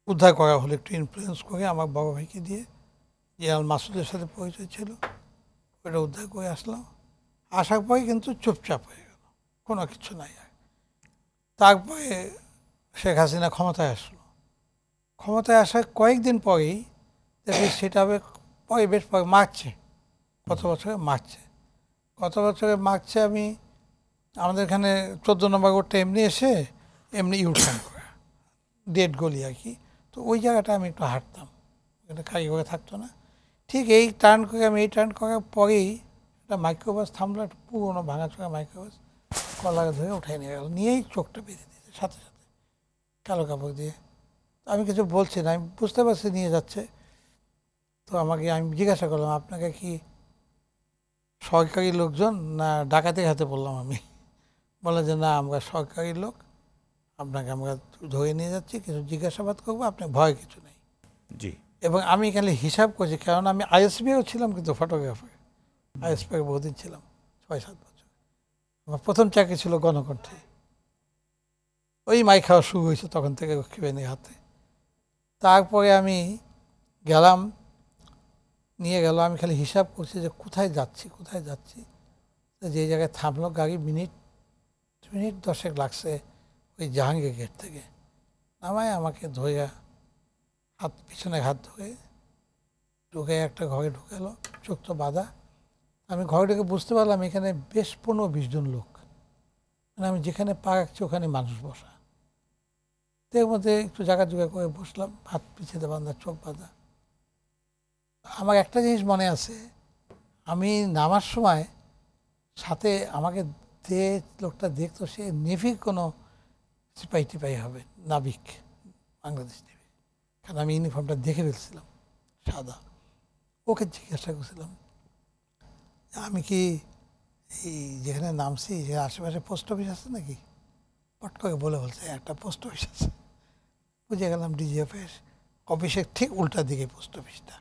উদ্ধার করা হলো একটু ইনফ্লুয়েন্স করে আমার বড় ভাইকে দিয়ে, জেনারেল মাসুদের সাথে পরিচয় ছিল, ওটা উদ্ধার করে আসলাম। আসার পরে কিন্তু চুপচাপ হয়ে গেল, কোনো কিছু নাই আর। তারপরে শেখ হাসিনা ক্ষমতায় আসলো। ক্ষমতায় আসার কয়েকদিন পরেই দেখি সেটা হবে পরে, বেশ পরে মার্চে, গত বছরে মার্চে আমি আমাদের এখানে 14 নম্বর রোডটা এমনি এসে এমনি ইউটার্ন করা, ডেড গলি আর কি। তো ওই জায়গাটা আমি একটু হাঁটতাম, এটা গাড়ি ঘোড়া থাকতো না। ঠিক এই টার্ন করার পরেই একটা মাইক্রোবাস থামলো, একটা পুরোনো ভাঙাচোরা মাইক্রোবাস, কলারে ধরে উঠাই নিয়ে গেল, নিয়েই চোখটা বেঁধে দিয়েছে সাথে সাথে কালো কাপড় দিয়ে। আমি কিছু বলছি না, আমি বুঝতে পারছি নিয়ে যাচ্ছে। তো আমি জিজ্ঞাসা করলাম, আপনাকে কি সরকারি লোকজন না ডাকাতের হাতে পড়লাম আমি? বলে যে না, আমরা সরকারি লোক, আপনাকে আমরা ধরে নিয়ে যাচ্ছি, কিছু জিজ্ঞাসাবাদ করবো, আপনার ভয় কিছু নেই। জি। এবং আমি এখানে হিসাব করছি, কারণ আমি আইএসপিও ছিলাম, কিন্তু ফটোগ্রাফার আইএসপি বহুদিন ছিলাম, 6-7 বছর। আমার প্রথম চাকরি ছিল গণকণ্ঠে, ওই মাই খাওয়া শুরু হয়েছে তখন থেকে রক্ষীবাহিনীর হাতে। তারপরে আমি গেলাম, নিয়ে গেল, আমি খালি হিসাব করছি যে কোথায় যাচ্ছি। যে জায়গায় থামলো গাড়ি, মিনিট 10 লাগছে ওই জাহাঙ্গীর গেট থেকে নামায় আমাকে ধরে পিছনে হাত ধরে ঢুকে একটা ঘরে ঢুকালো, চোখ তো বাঁধা। আমি ঘরে ঢুকে বুঝতে পারলাম এখানে বেশ 15-20 জন লোক, মানে আমি যেখানে পা রাখছি ওখানে মানুষ বসা। তো এর মধ্যে একটু জায়গা করে বসলাম, হাত পিছিয়ে বাঁধা, চোখ বাঁধা। আমার একটা জিনিস মনে আছে, আমি নামার সময় সাথে আমাকে লোকটা দেখতো, সে নেভির কোনো সিপাহি টিপাহি হবে, নাবিক, বাংলাদেশ নেভিক, কারণ আমি ইউনিফর্মটা দেখে ফেলছিলাম সাদা। ওকে জিজ্ঞাসা করছিলাম, আমি কি এই যেখানে নামছি যে আশেপাশে পোস্ট অফিস আছে নাকি? পট করে বলে বলছে একটা পোস্ট অফিস আছে। বুঝে গেলাম ডিজিএফএস অফিসের ঠিক উল্টা দিকে পোস্ট অফিসটা।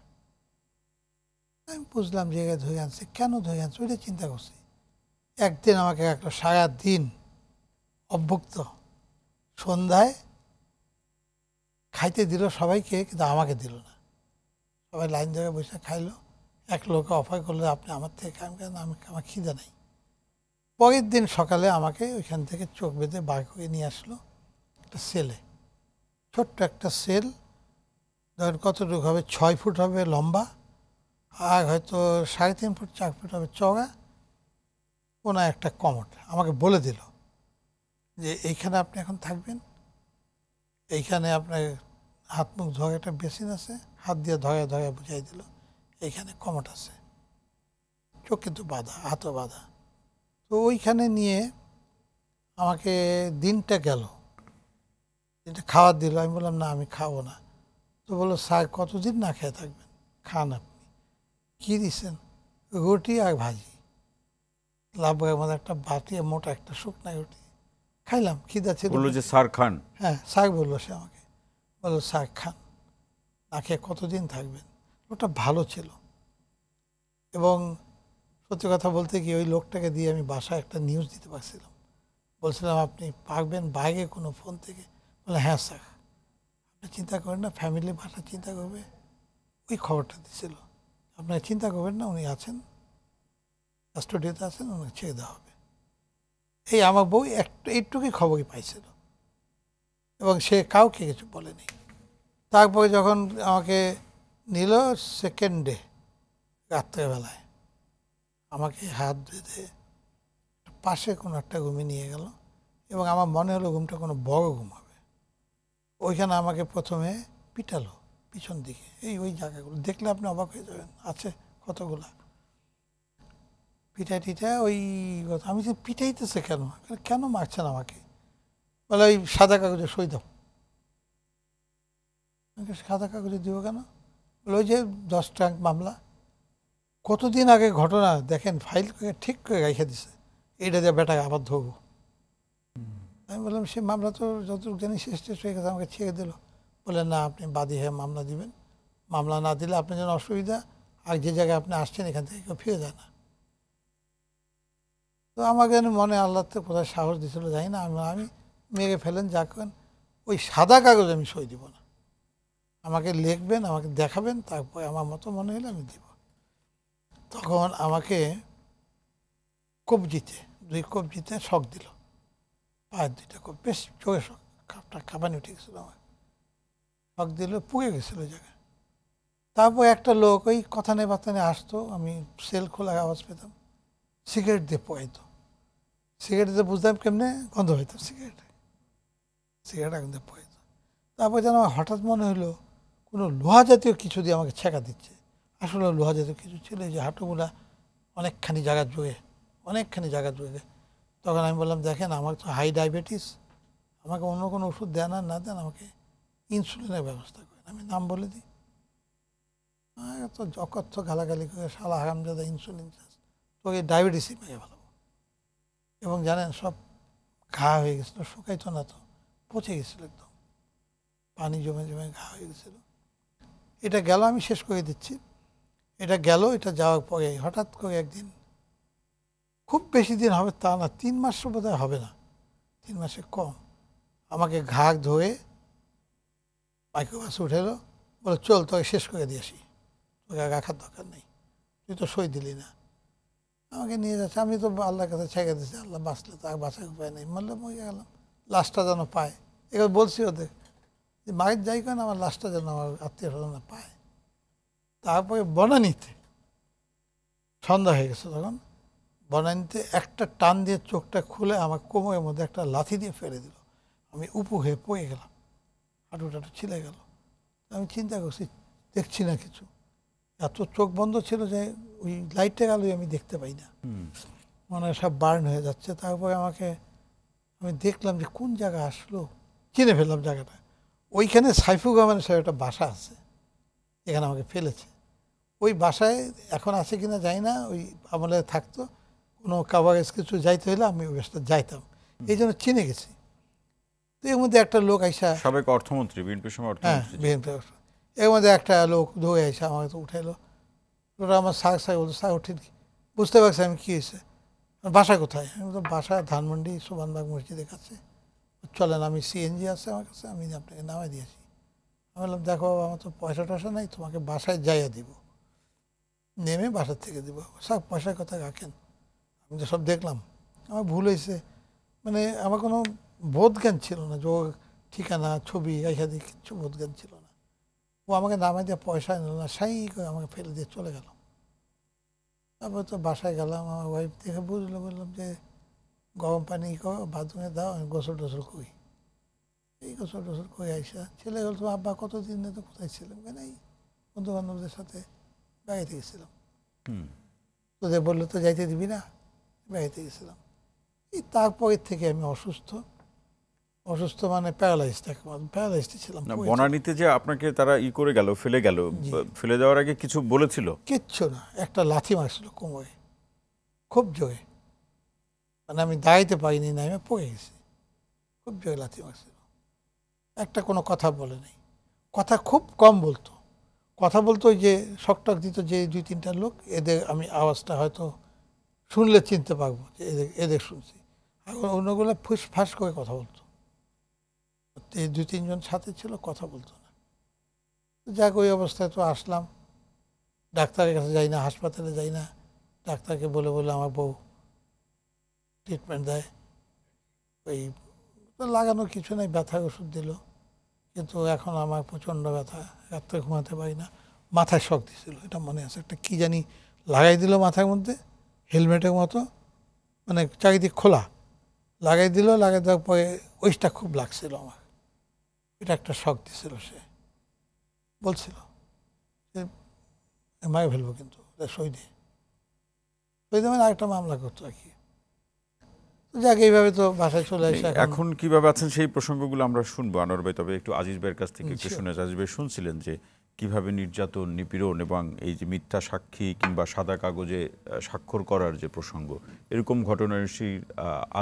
আমি বুঝলাম জায়গায় ধরে আনছে, কেন ধরে আনছে ওইটা চিন্তা করছি। একদিন আমাকে একটা সারাদিন অভ্যুক্ত, সন্ধ্যায় খাইতে দিল সবাইকে, কিন্তু আমাকে দিল না। সবাই লাইন ধরে বসে খাইলো, এক লোকে অফার করলো আপনি আমার থেকে খান, কেন আমার খিদে নেই। পরের দিন সকালে আমাকে ওইখান থেকে চোখ বেঁধে বার করে নিয়ে আসলো একটা সেলে, ছোট্ট একটা সেল, ধরেন কতটুকু হবে, 6 ফুট হবে লম্বা, আর হয়তো 3.5 ফুট 4 ফুট হবে চওড়া, কোনো একটা কমোড। আমাকে বলে দিল যে এইখানে আপনি এখন থাকবেন, এইখানে আপনার হাত মুখ ধোয়ার একটা বেসিন আছে, হাত দিয়ে ধরে বুঝাই দিল, এইখানে কমোড আছে, চোখ কিন্তু বাঁধা, হাতও বাঁধা। তো ওইখানে নিয়ে আমাকে দিনটা গেল, দিনটা খাওয়ার দিল। আমি বললাম না, আমি খাবো না। তো বললো স্যার কতদিন না খেয়ে থাকবেন, খান আপনি। কী দিচ্ছেন? রুটি আর ভাজি, লাভের মধ্যে একটা বাটি, মোটা একটা শুকনা রুটি খাইলাম, খিদা ছিল। বললো যে স্যার খান? হ্যাঁ স্যার বললো, সে আমাকে বললো স্যার খান, না খেয়ে কতদিন থাকবেন। ওটা ভালো ছিল। এবং সত্যি কথা বলতে কি, ওই লোকটাকে দিয়ে আমি বাসায় একটা নিউজ দিতে পারছিলাম। বলছিলাম আপনি পারবেন বাইরে কোনো ফোন থেকে? বলে হ্যাঁ স্যার, আপনি চিন্তা করেন না, ফ্যামিলি বাসা চিন্তা করবে। ওই খবরটা দিছিল, আপনার চিন্তা করবেন না, উনি আছেন, স্টুডিওতে আছেন, ওনাকে ছেড়ে দেওয়া হবে। এই আমার বউ এইটুকুই খবরই পাইছিল, এবং সে কাউকে কিছু বলেনি। তারপরে যখন আমাকে নিল সেকেন্ড ডে রাত্রেবেলায়, আমাকে হাত বেঁধে পাশে কোনো একটা রুমে নিয়ে গেল, এবং আমার মনে হলো ঘুমটা কোনো বড় ঘুম হবে। ওইখানে আমাকে প্রথমে পিটালো পিছন দিকে, ওই জায়গাগুলো দেখলে আপনি অবাক হয়ে যাবেন, আছে কতগুলা পিঠা ওই কথা। আমি যে পিটাইতেছে কেন, কেন মারছেন আমাকে? বলে ওই সাদা কাগজে সই দাও। সাদা কাগজে দিব কেন? বলে ওই যে 10 ট্রাঙ্ক মামলা, কতদিন আগে ঘটনা, দেখেন ফাইল করে ঠিক করে রেখে দিছে, এইটা দিয়ে বেটাকে আবার ধরবো। আমি বললাম সে মামলা তো যতটুকু জানি শেষ হয়ে গেছে, আমাকে ছেড়ে দিল। বলে না, আপনি বাদী হয়ে মামলা দিবেন, মামলা না দিলে আপনার জন্য অসুবিধা, আর যে জায়গায় আপনি আসছেন এখান থেকে কেউ ফিরে যায় না। তো আমাকে মনে আল্লাহ তো কোথায় সাহস দিছিল জানি না, আমি মেরে ফেলেন যা করেন, ওই সাদা কাগজ আমি সই দিব না, আমাকে লিখবেন, আমাকে দেখাবেন, তারপরে আমার মতো মনে হলে আমি দিব। তখন আমাকে কবজিতে 2 কবজিতে শক দিল, পায়ের 2টা কব, বেশ জোরে শক, কাঁপানি উঠে গেছিল আমার, শক দিল, পুড়ে গেছিলো ওই জায়গায়। তারপর একটা লোক ওই কথা নেই বার্তা নিয়ে আসতো, আমি সেল খোলার আওয়াজ পেতাম, সিগারেট দিয়ে পোয়াইতো, সিগারেট দিয়ে বুঝতাম কেমনে গন্ধ হইতো, সিগারেট আগুন দিয়ে পোয়াইতো। তারপর যেন আমার হঠাৎ মনে হলো কোনো লোহা জাতীয় কিছু দিয়ে আমাকে ছেঁকা দিচ্ছে। আসলে লোহা জাতীয় কিছু ছিল, এই যে হাঁটুগুলা অনেকখানি জায়গা জুড়ে। তখন আমি বললাম, দেখেন আমার তো হাই ডায়াবেটিস, আমাকে অন্য কোনো ওষুধ দেন আর না দেন, আমাকে ইনসুলিনের ব্যবস্থা করেন। আমি নাম বলে দিই, তো অকথ্য গালাগালি করে, শালা হারামজাদা ইনসুলিন চাষ, তোকে ডায়াবেটিসই মেরে ভালো। এবং জানেন সব ঘা হয়ে গেছিলো, শুকাইতো না তো, পচে গেছিলো একদম, পানি জমে ঘা হয়ে গেছিলো। এটা গেল, আমি শেষ করে দিচ্ছি, এটা গেল। এটা যাওয়ার পরে হঠাৎ করে একদিন, খুব বেশি দিন হবে তা না, 3 মাস বোধহয় হবে না, 3 মাসে কম, আমাকে ঘাড় ধরে মাইক্রোবাসে উঠেলো, বলে চল তোকে শেষ করে দিয়ে আসি, তোকে রাখার দরকার নেই, তুই তো সই দিলি না। আমাকে নিয়ে যাচ্ছে, আমি তো আল্লাহর কাছে ছেড়ে দিচ্ছি, আল্লাহ বাঁচলে তো আর বাঁচার উপায় নেই, মরলে মরে গেলাম, লাশটা যেন পায়। এবার বলছি ওদের যে মায়ের যাই কেন, আমার লাশটা যেন আমার আত্মীয় স্বজনরা পায়। তারপরে বনানীতে সন্ধ্যা হয়ে গেছে, তখন বনানীতে একটা টান দিয়ে চোখটা খুলে আমার কোমরের মধ্যে একটা লাথি দিয়ে ফেলে দিল, আমি উপুু হয়ে পড়ে গেলাম, হাঁটু টাটু ছিলে গেল। আমি চিন্তা করছি, দেখছি না কিছু, এত চোখ বন্ধ ছিল যে ওই লাইটের আলোয় আমি দেখতে পাই না, মনে হয় সব বার্ন হয়ে যাচ্ছে। তারপরে আমি দেখলাম যে কোন জায়গা আসলো, চিনে ফেললাম জায়গাটা, ওইখানে সাইফুর রহমানের সাহেব একটা বাসা আছে, এখানে আমাকে ফেলেছে। ওই বাসায় এখন আছে কিনা জানি না, ওই আমলে থাকতো, কোনো কাভারেজ কিছু যাইতে হলে আমি ওই বাসটা যাইতাম, এই জন্য চিনে গেছি। তো এর মধ্যে একটা লোক আইসা, সাবেক অর্থমন্ত্রী, বিএনপির সময় হ্যাঁ অর্থমন্ত্রী, বিএনপি, এর মধ্যে একটা লোক ধরে আইসা আমাকে তো উঠাইলো, ওটা আমার স্যার বলতো, স্যার উঠিন, বুঝতে পারছি আমি কী হয়েছে, বাসা কোথায়? আমি বললাম বাসা ধানমন্ডি সুবানবাগ মসজিদের কাছে। চলেন, আমি সিএনজি আছে আমার কাছে, আমি আপনাকে নামাই দিয়েছি। আমি বললাম দেখো বাবা, আমার তো পয়সা টয়সা নাই, তোমাকে বাসায় যাইয়া দিব, নেমে বাসার থেকে দিব। স্যার পয়সার কথা রাখেন, আমি তো সব দেখলাম, আমার ভুল হয়েছে, মানে আমার কোনো বোধ জ্ঞান ছিল না, যে ঠিকানা ছবি এইসাদি কিচ্ছু বোধ জ্ঞান ছিল না। ও আমাকে নামাই দিয়ে পয়সা নিল না, সাই করে আমাকে ফেলে দিয়ে চলে গেল। তারপর তো বাসায় গেলাম, আমার ওয়াইফ দেখে বুঝলো, বললাম যে গরম পানি করো, বাথরুমে দাও, আমি গোসল টোসল করি। এই গোসল টোসল করে আইসা ছেলে বলতো, আব্বা কতদিন তো কোথায় ছিলাম, কেন এই বন্ধু বান্ধবদের সাথে বেড়াইতে গেছিলাম। তোদের বললো তো যাইতে দিবি না, বেড়াইতে গেছিলাম। এই তারপরের থেকে আমি অসুস্থ মানে প্যারালাইজড ছিলাম। বনানীতে যে আপনাকে তারা করে গেল, ফেলে গেল, ফেলে যাওয়ার আগে কিছু বলেছিল? কিচ্ছু না, একটা লাথি মারছিল কোমরে, খুব জোরে, মানে আমি দাঁড়াইতে পারিনি, না আমি পড়ে গেছি, খুব জোরে লাথি মারছিল। একটা কোনো কথা বলে নাই, কথা খুব কম বলতো, কথা বলতো ওই যে শকটক দিত যে 2-3টা লোক, এদের আমি আওয়াজটা হয়তো শুনলে চিনতে পারবো যে এদের শুনছি, আর অন্যগুলো ফুস ফাঁস করে কথা বলতো। এই 2-3 জন সাথে ছিল, কথা বলতো না। যাক, ওই অবস্থায় তো আসলাম, ডাক্তারের কাছে যাই না, হাসপাতালে যাই না, ডাক্তারকে বলে আমার বউ ট্রিটমেন্ট দেয়, ওই লাগানোর কিছু নেই, ব্যথার ওষুধ দিল, কিন্তু এখন আমার প্রচণ্ড ব্যথা, রাত্রে ঘুমাতে পারি না, মাথায় শক দিছিল, এটা মনে আছে, একটা কী জানি লাগাই দিল মাথার মধ্যে, হেলমেটের মতো, মানে চারিদিক খোলা, লাগাই দেওয়ার পরে ওইটা খুব লাগছিল আমার, এটা একটা শক দিছিল। সে বলছিল যে মারে ফেলবো, কিন্তু সই দিয়ে মানে আরেকটা মামলা করতো আর কি। যাক, এইভাবে তো বাসায় চলে আসে। এখন কিভাবে আছেন সেই প্রসঙ্গগুলো আমরা শুনবো আনোয়ার ভাই, তবে একটু আজিজ ভাইয়ের কাছ থেকে একটু শুনে। আজিজ ভাই শুনছিলেন যে কিভাবে নির্যাতন, নিপীড়ন এবং এই যে মিথ্যা সাক্ষী কিংবা সাদা কাগজে স্বাক্ষর করার যে প্রসঙ্গ, এরকম ঘটনা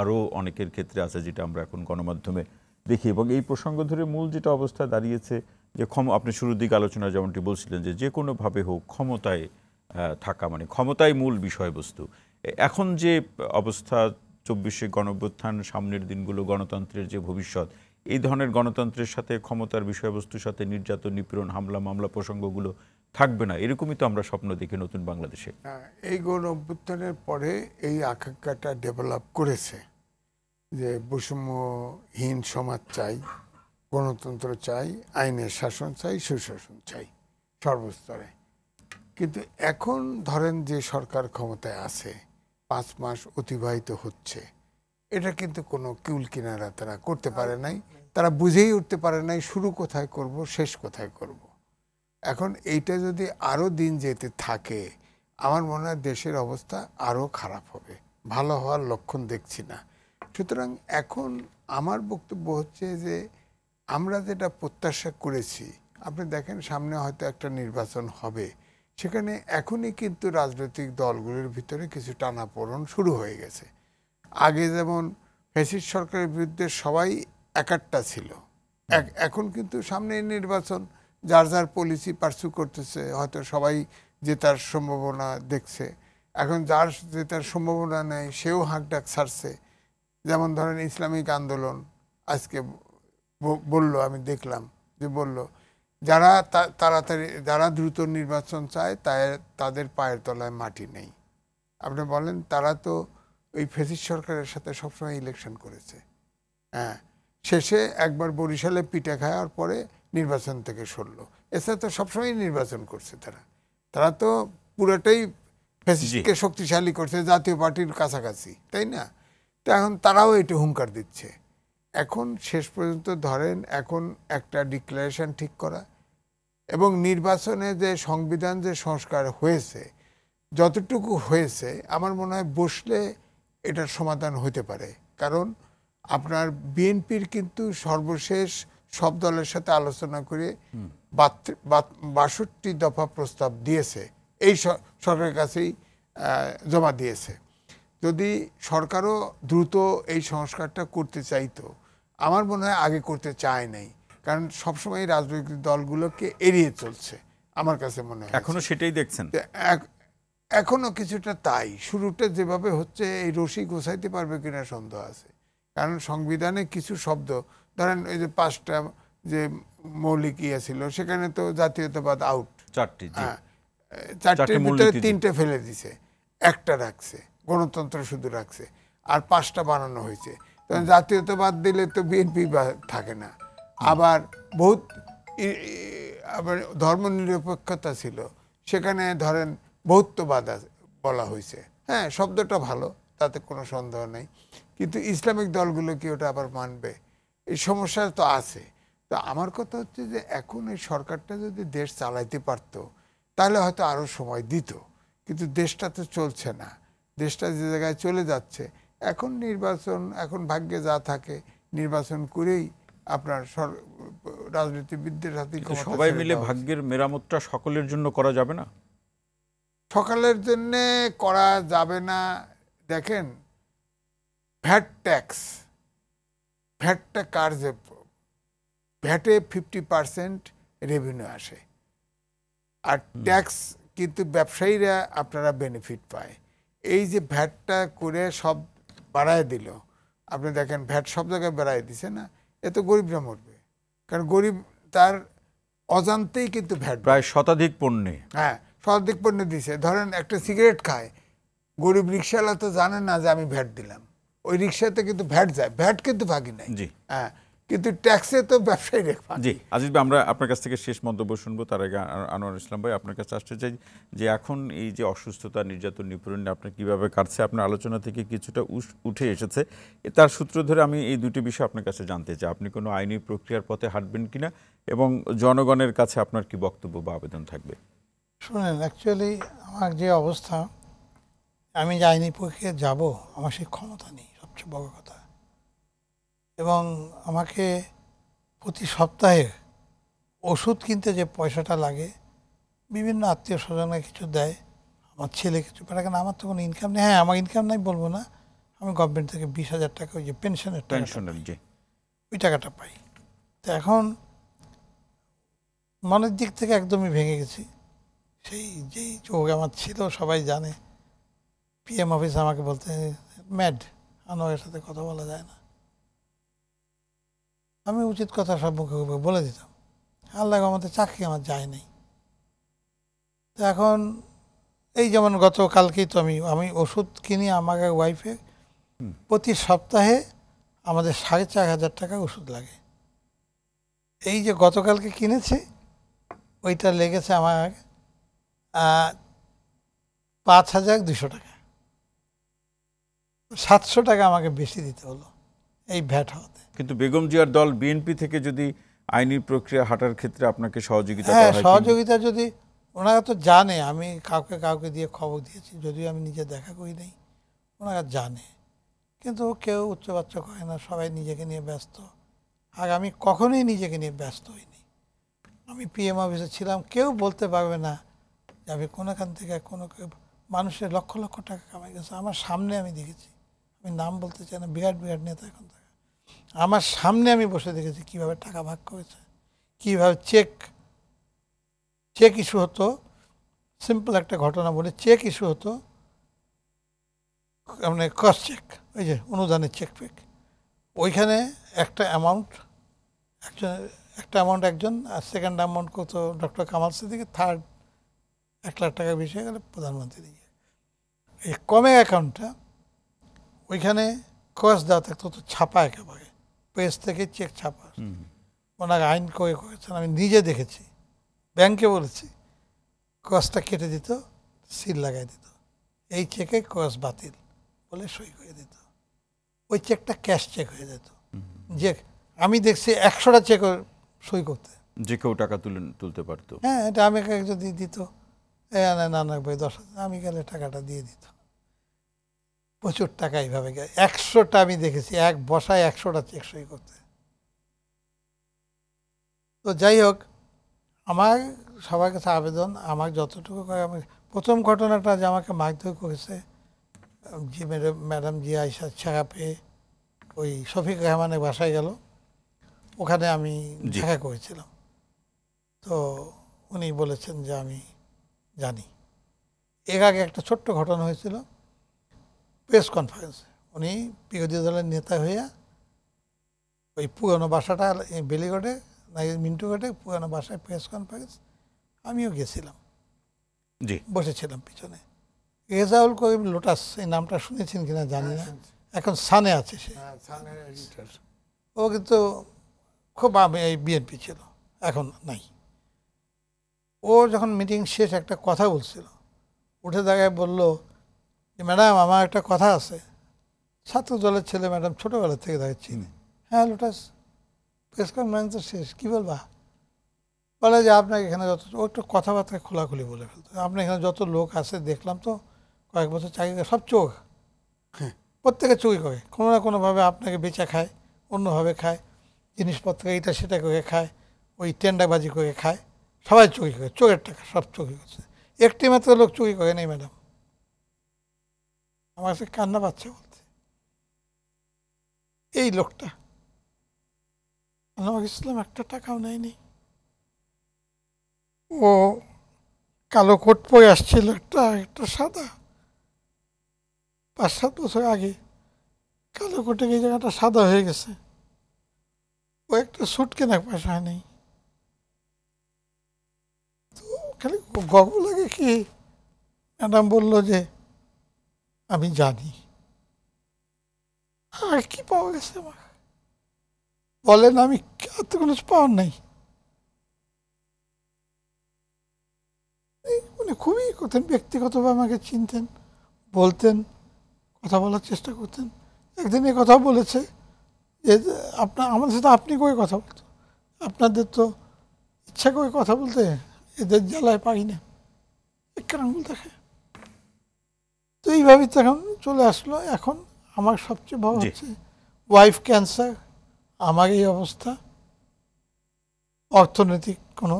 আরও অনেকের ক্ষেত্রে আছে, যেটা আমরা এখন গণমাধ্যমে দেখি। এবং এই প্রসঙ্গ ধরে মূল যেটা অবস্থা দাঁড়িয়েছে যে আপনি শুরুর দিকে আলোচনা যেমনটি বলছিলেন যে যে কোনোভাবে হোক ক্ষমতায় থাকা, মানে ক্ষমতাই মূল বিষয়বস্তু। এখন যে অবস্থা, 24শে গণঅভ্যুত্থান, সামনের দিনগুলো, গণতন্ত্রের যে ভবিষ্যৎ, এই ধরনের গণতন্ত্রের সাথে, ক্ষমতার বিষয়বস্তুর সাথে নির্যাতন, নিপীড়ন, হামলা মামলা প্রসঙ্গগুলো থাকবে না, এরকমই তো আমরা স্বপ্ন দেখি নতুন বাংলাদেশে। এই গণ অভ্যুত্থানের পরে এই আকাঙ্ক্ষাটা ডেভেলপ করেছে যে বৈষম্যহীন সমাজ চাই, গণতন্ত্র চাই, আইনের শাসন চাই, সুশাসন চাই সর্বস্তরে। কিন্তু এখন ধরেন যে সরকার ক্ষমতায় আছে, 5 মাস অতিবাহিত হচ্ছে, এটা কিন্তু কোনো কিউল কিনারা তারা করতে পারে নাই, তারা বুঝেই উঠতে পারে নাই শুরু কোথায় করব, শেষ কোথায় করব। এখন এইটা যদি আরও দিন যেতে থাকে, আমার মনে হয় দেশের অবস্থা আরও খারাপ হবে, ভালো হওয়ার লক্ষণ দেখছি না। সুতরাং এখন আমার বক্তব্য হচ্ছে যে আমরা যেটা প্রত্যাশা করেছি, আপনি দেখেন সামনে হয়তো একটা নির্বাচন হবে, সেখানে এখনই কিন্তু রাজনৈতিক দলগুলোর ভিতরে কিছু টানাপোড়েন শুরু হয়ে গেছে। আগে যেমন ফ্যাসিস্ট সরকারের বিরুদ্ধে সবাই একাট্টা ছিল, এখন কিন্তু সামনে নির্বাচন, যার যার পলিসি পার্সু করতেছে, হয়তো সবাই জেতার সম্ভাবনা দেখছে। এখন যার জেতার সম্ভাবনা নেই সেও হাঁকডাক ছাড়ছে। যেমন ধরেন ইসলামিক আন্দোলন আজকে বলল, আমি দেখলাম যে বলল যারা তাড়াতাড়ি, যারা দ্রুত নির্বাচন চায় তাদের পায়ের তলায় মাটি নেই। আপনি বলেন, তারা তো ওই ফ্যাসিস্ট সরকারের সাথে সবসময় ইলেকশন করেছে। হ্যাঁ, শেষে একবার বরিশালে পিঠে খাওয়ার পরে নির্বাচন থেকে সরলো। এছাড়া তো সবসময় নির্বাচন করছে তারা তো পুরোটাই ফ্যাসিস্টকে শক্তিশালী করছে, জাতীয় পার্টির কাছাকাছি, তাই না? তো এখন তারাও এটা হুঙ্কার দিচ্ছে। এখন শেষ পর্যন্ত ধরেন এখন একটা ডিক্লারেশন ঠিক করা এবং নির্বাচনে যে সংবিধান যে সংস্কার হয়েছে, যতটুকু হয়েছে আমার মনে হয় বসলে এটার সমাধান হতে পারে। কারণ আপনার বিএনপির কিন্তু সর্বশেষ সব দলের সাথে আলোচনা করে 62 দফা প্রস্তাব দিয়েছে, এই সরকারের কাছেই জমা দিয়েছে। যদি সরকারও দ্রুত এই সংস্কারটা করতে চাইতো, আমার মনে হয় আগে করতে চায় নাই, কারণ সবসময় রাজনৈতিক দলগুলোকে এড়িয়ে চলছে। আমার কাছে মনে হয় এখনো সেটাই দেখছেন, এখনো কিছুটা তাই। শুরুটা যেভাবে হচ্ছে, এই রশি গোছাইতে পারবে কিনা সন্দেহ আছে। কারণ সংবিধানে কিছু শব্দ, ধরেন ওই যে 5টা যে মৌলিক ইয়ে ছিল, সেখানে তো জাতীয়তাবাদ আউট, 4টির ভিতরে 3টে ফেলে দিছে, একটা রাখছে, গণতন্ত্র শুধু রাখছে, আর 5টা বানানো হয়েছে। জাতীয়তাবাদ দিলে তো বিএনপি থাকে না। আবার বহুত আবার ধর্মনিরপেক্ষতা ছিল, সেখানে ধরেন বহুত্ববাদ বলা হয়েছে। হ্যাঁ, শব্দটা ভালো, তাতে কোনো সন্দেহ নেই, কিন্তু ইসলামিক দলগুলো কি ওটা আবার মানবে? এই সমস্যা তো আছে। তো আমার কথা হচ্ছে যে এখন এই সরকারটা যদি দেশ চালাইতে পারত, তাহলে হয়তো আরও সময় দিত, কিন্তু দেশটা তো চলছে না, দেশটা যে জায়গায় চলে যাচ্ছে। এখন নির্বাচন, এখন ভাগ্যে যা থাকে নির্বাচন করেই আপনার রাজনীতিবিদদের হাতে সবাই মিলে ভাগ্যের মেরামতটা সকলের জন্য করা যাবে না? সকলের জন্য করা যাবে না। দেখেন, ভ্যাটটা কার যে, ভ্যাটে 50% রেভিনিউ আসে, আর ট্যাক্স কিন্তু ব্যবসায়ীরা আপনারা বেনিফিট পায়। এই যে ভ্যাটটা করে সব বাড়ায় দিল, আপনি দেখেন ভ্যাট সব জায়গায় বাড়ায় দিছে না, এ তো গরিবরা মরবে। কারণ গরিব তার অজান্তেই কিন্তু ভ্যাট, প্রায় শতাধিক পণ্যে, হ্যাঁ শতাধিক পণ্যে দিছে। ধরেন একটা সিগারেট খায়, গরিব রিক্সাওয়ালা তো জানে না যে আমি ভ্যাট দিলাম, ওই রিক্সাতে কিন্তু ভ্যাট যায়, ভ্যাট কিন্তু ভাগি নাই। হ্যাঁ, কিন্তু ট্যাক্সে তো ব্যবসায়ী রেখা। জি আজিজ ভাই, আমরা আপনার কাছ থেকে শেষ মন্তব্য শুনবো। তার আগে আনোয়ার ইসলাম ভাই, আপনার কাছে আসতে চাই যে এখন এই যে অসুস্থতা, নির্যাতন, নিপীড়ন আপনার কীভাবে কাটছে, আপনার আলোচনা থেকে কিছুটা উঠে এসেছে, তার সূত্র ধরে আমি এই দুটি বিষয় আপনার কাছে জানতে চাই। আপনি কোনো আইনি প্রক্রিয়ার পথে হাঁটবেন কিনা এবং জনগণের কাছে আপনার কি বক্তব্য বা আবেদন থাকবে? শুনেন, অ্যাকচুয়ালি আমার যে অবস্থা, আমি যে আইনি প্রক্রিয়া যাব, আমার সেই ক্ষমতা নেই, সবচেয়ে বড় কথা। এবং আমাকে প্রতি সপ্তাহে ওষুধ কিনতে যে পয়সাটা লাগে, বিভিন্ন আত্মীয় স্বজনরা কিছু দেয়, আমার ছেলে কিছু পারে, কারণ আমার তো কোনো ইনকাম নেই। হ্যাঁ, আমার ইনকাম নাই বলবো না, আমি গভর্নমেন্ট থেকে 20,000 টাকা, ওই যে পেনশনের ওই টাকাটা পাই। তো এখন মনের দিক থেকে একদমই ভেঙে গেছি। সেই যেই চোখ আমার ছিল সবাই জানে, পিএম অফিস আমাকে বলতে ম্যাড, আনোয়ারের সাথে কথা বলা যায় না। আমি উচিত কথা সব মুখে মুখে বলে দিতাম। আল্লাহ আমাদের চাকরি আমার যায় নাই। তো এখন এই যেমন গতকালকেই তো আমি ওষুধ কিনি, আমাকে ওয়াইফে প্রতি সপ্তাহে আমাদের 4,500 টাকা ওষুধ লাগে। এই যে গতকালকে কিনেছি ওইটা লেগেছে আমার 5,200 টাকা। 700 টাকা আমাকে বেশি দিতে হলো এই ভ্যাট হওয়াতে। কিন্তু বেগম জিয়ার দল বিএনপি থেকে যদি আইনি প্রক্রিয়া হাঁটার ক্ষেত্রে আপনাকে সহযোগিতা হ্যাঁ, করা হয়, সহযোগিতা যদি ওনারা তো জানে আমি কাউকে দিয়ে খবর দিয়েছি, যদিও আমি নিজে দেখা করি নাই, ওনারা জানে। কিন্তু কেউ উচ্চবাচ্য করে না, সবাই নিজেকে নিয়ে ব্যস্ত। আর আমি কখনোই নিজেকে নিয়ে ব্যস্ত হইনি। আমি পিএম অফিসে ছিলাম, কেউ বলতে পারবে না যে আমি কোনোখান থেকে মানুষের লক্ষ লক্ষ টাকা কামাই গেছে। আমার সামনে আমি দেখেছি, আমি নাম বলতে চাই না, বিরাট বিরাট নেতা এখন থাকে, আমার সামনে আমি বসে দেখেছি কীভাবে টাকা ভাগ করেছে, কীভাবে চেক ইস্যু হতো। সিম্পল একটা ঘটনা বলে, চেক ইস্যু হতো মানে ক্রস চেক, ওই যে অনুদানের চেক ফেক, ওইখানে একটা অ্যামাউন্ট একজন, আর সেকেন্ড অ্যামাউন্ট কত ডক্টর কামাল সিদ্দিকী, থার্ড 1 লাখ টাকা বেশি হয়ে গেলে প্রধানমন্ত্রী দিয়ে। এই কমে অ্যাকাউন্টটা ওইখানে ক্রস দেওয়া থাকতো, তো ছাপা একেবারে প্রেস থেকে চেক ছাপা। ওনার আইন করেছেন, আমি নিজে দেখেছি, ব্যাংকে বলেছি, ক্রসটা কেটে দিত, সিল লাগাই দিত, এই চেকে ক্রস বাতিল বলে সই করে দিত। ওই চেকটা ক্যাশ চেক হয়ে যেত। যে আমি দেখছি 100টা চেক সই করতে, যে কেউ টাকা তুলতে পারতো। হ্যাঁ, এটা আমি যদি দিত না ভাই 10,000, আমি গেলে টাকাটা দিয়ে দিত। প্রচুর টাকা এইভাবে গেছে। 100টা আমি দেখেছি, এক বসায় 100টা চেক সই করতে। তো যাই হোক, আমার সবার কাছে আবেদন, আমার যতটুকু করে, আমি প্রথম ঘটনাটা যে আমাকে মারধর করেছে, যে ম্যাডাম জিয়া আইসা ছাড়া পেয়ে ওই শফিক রহমানের বাসায় গেল, ওখানে আমি দেখা করেছিলাম। তো উনি বলেছেন যে আমি জানি। এর আগে একটা ছোট্ট ঘটনা হয়েছিল প্রেস কনফারেন্সে, উনি বিরোধী দলের নেতা হইয়া ওই পুরনো বাসাটা বেলিগড়ে না মিন্টুগড়ে পুরনো বাসায় প্রেস কনফারেন্স, আমিও গেছিলাম, বসেছিলাম পিছনে। রেজাউল করিম লোটাস, এই নামটা শুনেছেন কিনা জানি না, এখন সানে আছে সে। ও কিন্তু খুব এই বিএনপি ছিল, এখন নাই। ও যখন মিটিং শেষ একটা কথা বলছিল, উঠে দাঁড়ায় বলল যে ম্যাডাম আমার একটা কথা আছে। ছাত্র দলের ছেলে, ম্যাডাম ছোটোবেলা থেকে দাঁড়িয়েছি। হ্যাঁ লোটাস, প্রেস কনফারেন্স তো শেষ, কী বলবা? বলে যে আপনাকে এখানে ও একটু কথাবার্তা খোলাখুলি বলে ফেলতো, আপনার এখানে যত লোক আছে দেখলাম তো, কয়েক বছর চাকরি করে, সব চোখ, প্রত্যেকে চুরি করে, কোনো না কোনোভাবে আপনাকে বেচা খায়, অন্যভাবে খায়, জিনিসপত্র এইটা সেটা করে খায়, ওই টেন্ডারবাজি করে খায়, সবাই চুরি করে, চোরের টাকা সব চুরি করছে, একটি মাত্র লোক চুরি করে নেই ম্যাডাম। আমার কাছে কান্না পাচ্ছে বলতে, এই লোকটা আনোয়ার ইসলাম একটা টাকাও নেয়নি। ও কালো কোট পরে আসছিল, একটা সাদা, 5-7 বছর আগে কালো কোটে এই জায়গাটা সাদা হয়ে গেছে। ও একটা স্যুট কেনার পয়সা নেই। তো খালি গর্ব লাগে কি, ম্যাডাম বলল যে আমি জানি। আর কি পাওয়া গেছে আমার বলেন, আমি আর তো কোনো পাওয়ার নাই। উনি খুবই করতেন, ব্যক্তিগতভাবে আমাকে চিনতেন, বলতেন, কথা বলার চেষ্টা করতেন। একদিন এই কথা বলেছে যে আমাদের সাথে আপনি করে কথা বলতো, আপনাদের তো ইচ্ছা করে কথা বলতে, এদের জ্বালায় পারি না, একটা আঙুল দেখে। তো এইভাবেই তখন চলে আসলো। এখন আমার সবচেয়ে বড় হচ্ছে ওয়াইফ ক্যান্সার, আমার এই অবস্থা, অর্থনৈতিক কোনো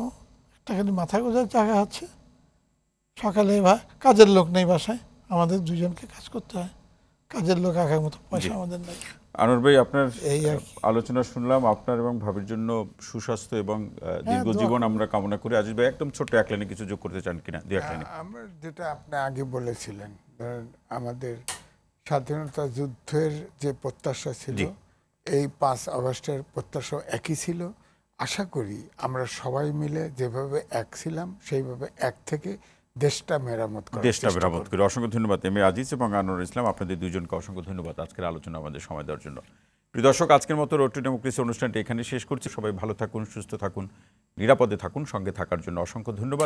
একটা খালি মাথা গোজার জায়গা আছে, সকালে কাজের লোক নেই বাসায়, আমাদের দুজনকে কাজ করতে হয়, কাজের লোক রাখার মতো পয়সা আমাদের নেই। আনোয়ার ভাই, আপনার আলোচনা শুনলাম, আপনার এবং ভাবির জন্য সুস্বাস্থ্য এবং দীর্ঘ জীবন আমরা কামনা করি। আজিজ ভাই, একদম ছোট্ট এক লাইনে কিছু যোগ করতে চান কিনা? 2 লাইনে। আমরা যেটা আপনি আগে বলেছিলেন ধরেন আমাদের স্বাধীনতা যুদ্ধের যে প্রত্যাশা ছিল, জি। এই 5 আগস্টের প্রত্যাশা একই ছিল। আশা করি আমরা সবাই মিলে যেভাবে এক ছিলাম সেইভাবে এক থেকে দেশটা মেরামত করার দেশটা চেষ্টা মেরামত করব। করে। অসংখ্য ধন্যবাদ এম এ আজিজ এবং আনোয়ার ইসলাম, আপনাদের দুজনকে অসংখ্য ধন্যবাদ আজকের আলোচনা আমাদের সময় দেওয়ার জন্য। প্রিয় দর্শক, আজকের মতো রোড টু ডেমোক্রেসি অনুষ্ঠানটি এখানে শেষ করছি। সবাই ভালো থাকুন, সুস্থ থাকুন, নিরাপদে থাকুন। সঙ্গে থাকার জন্য অসংখ্য ধন্যবাদ।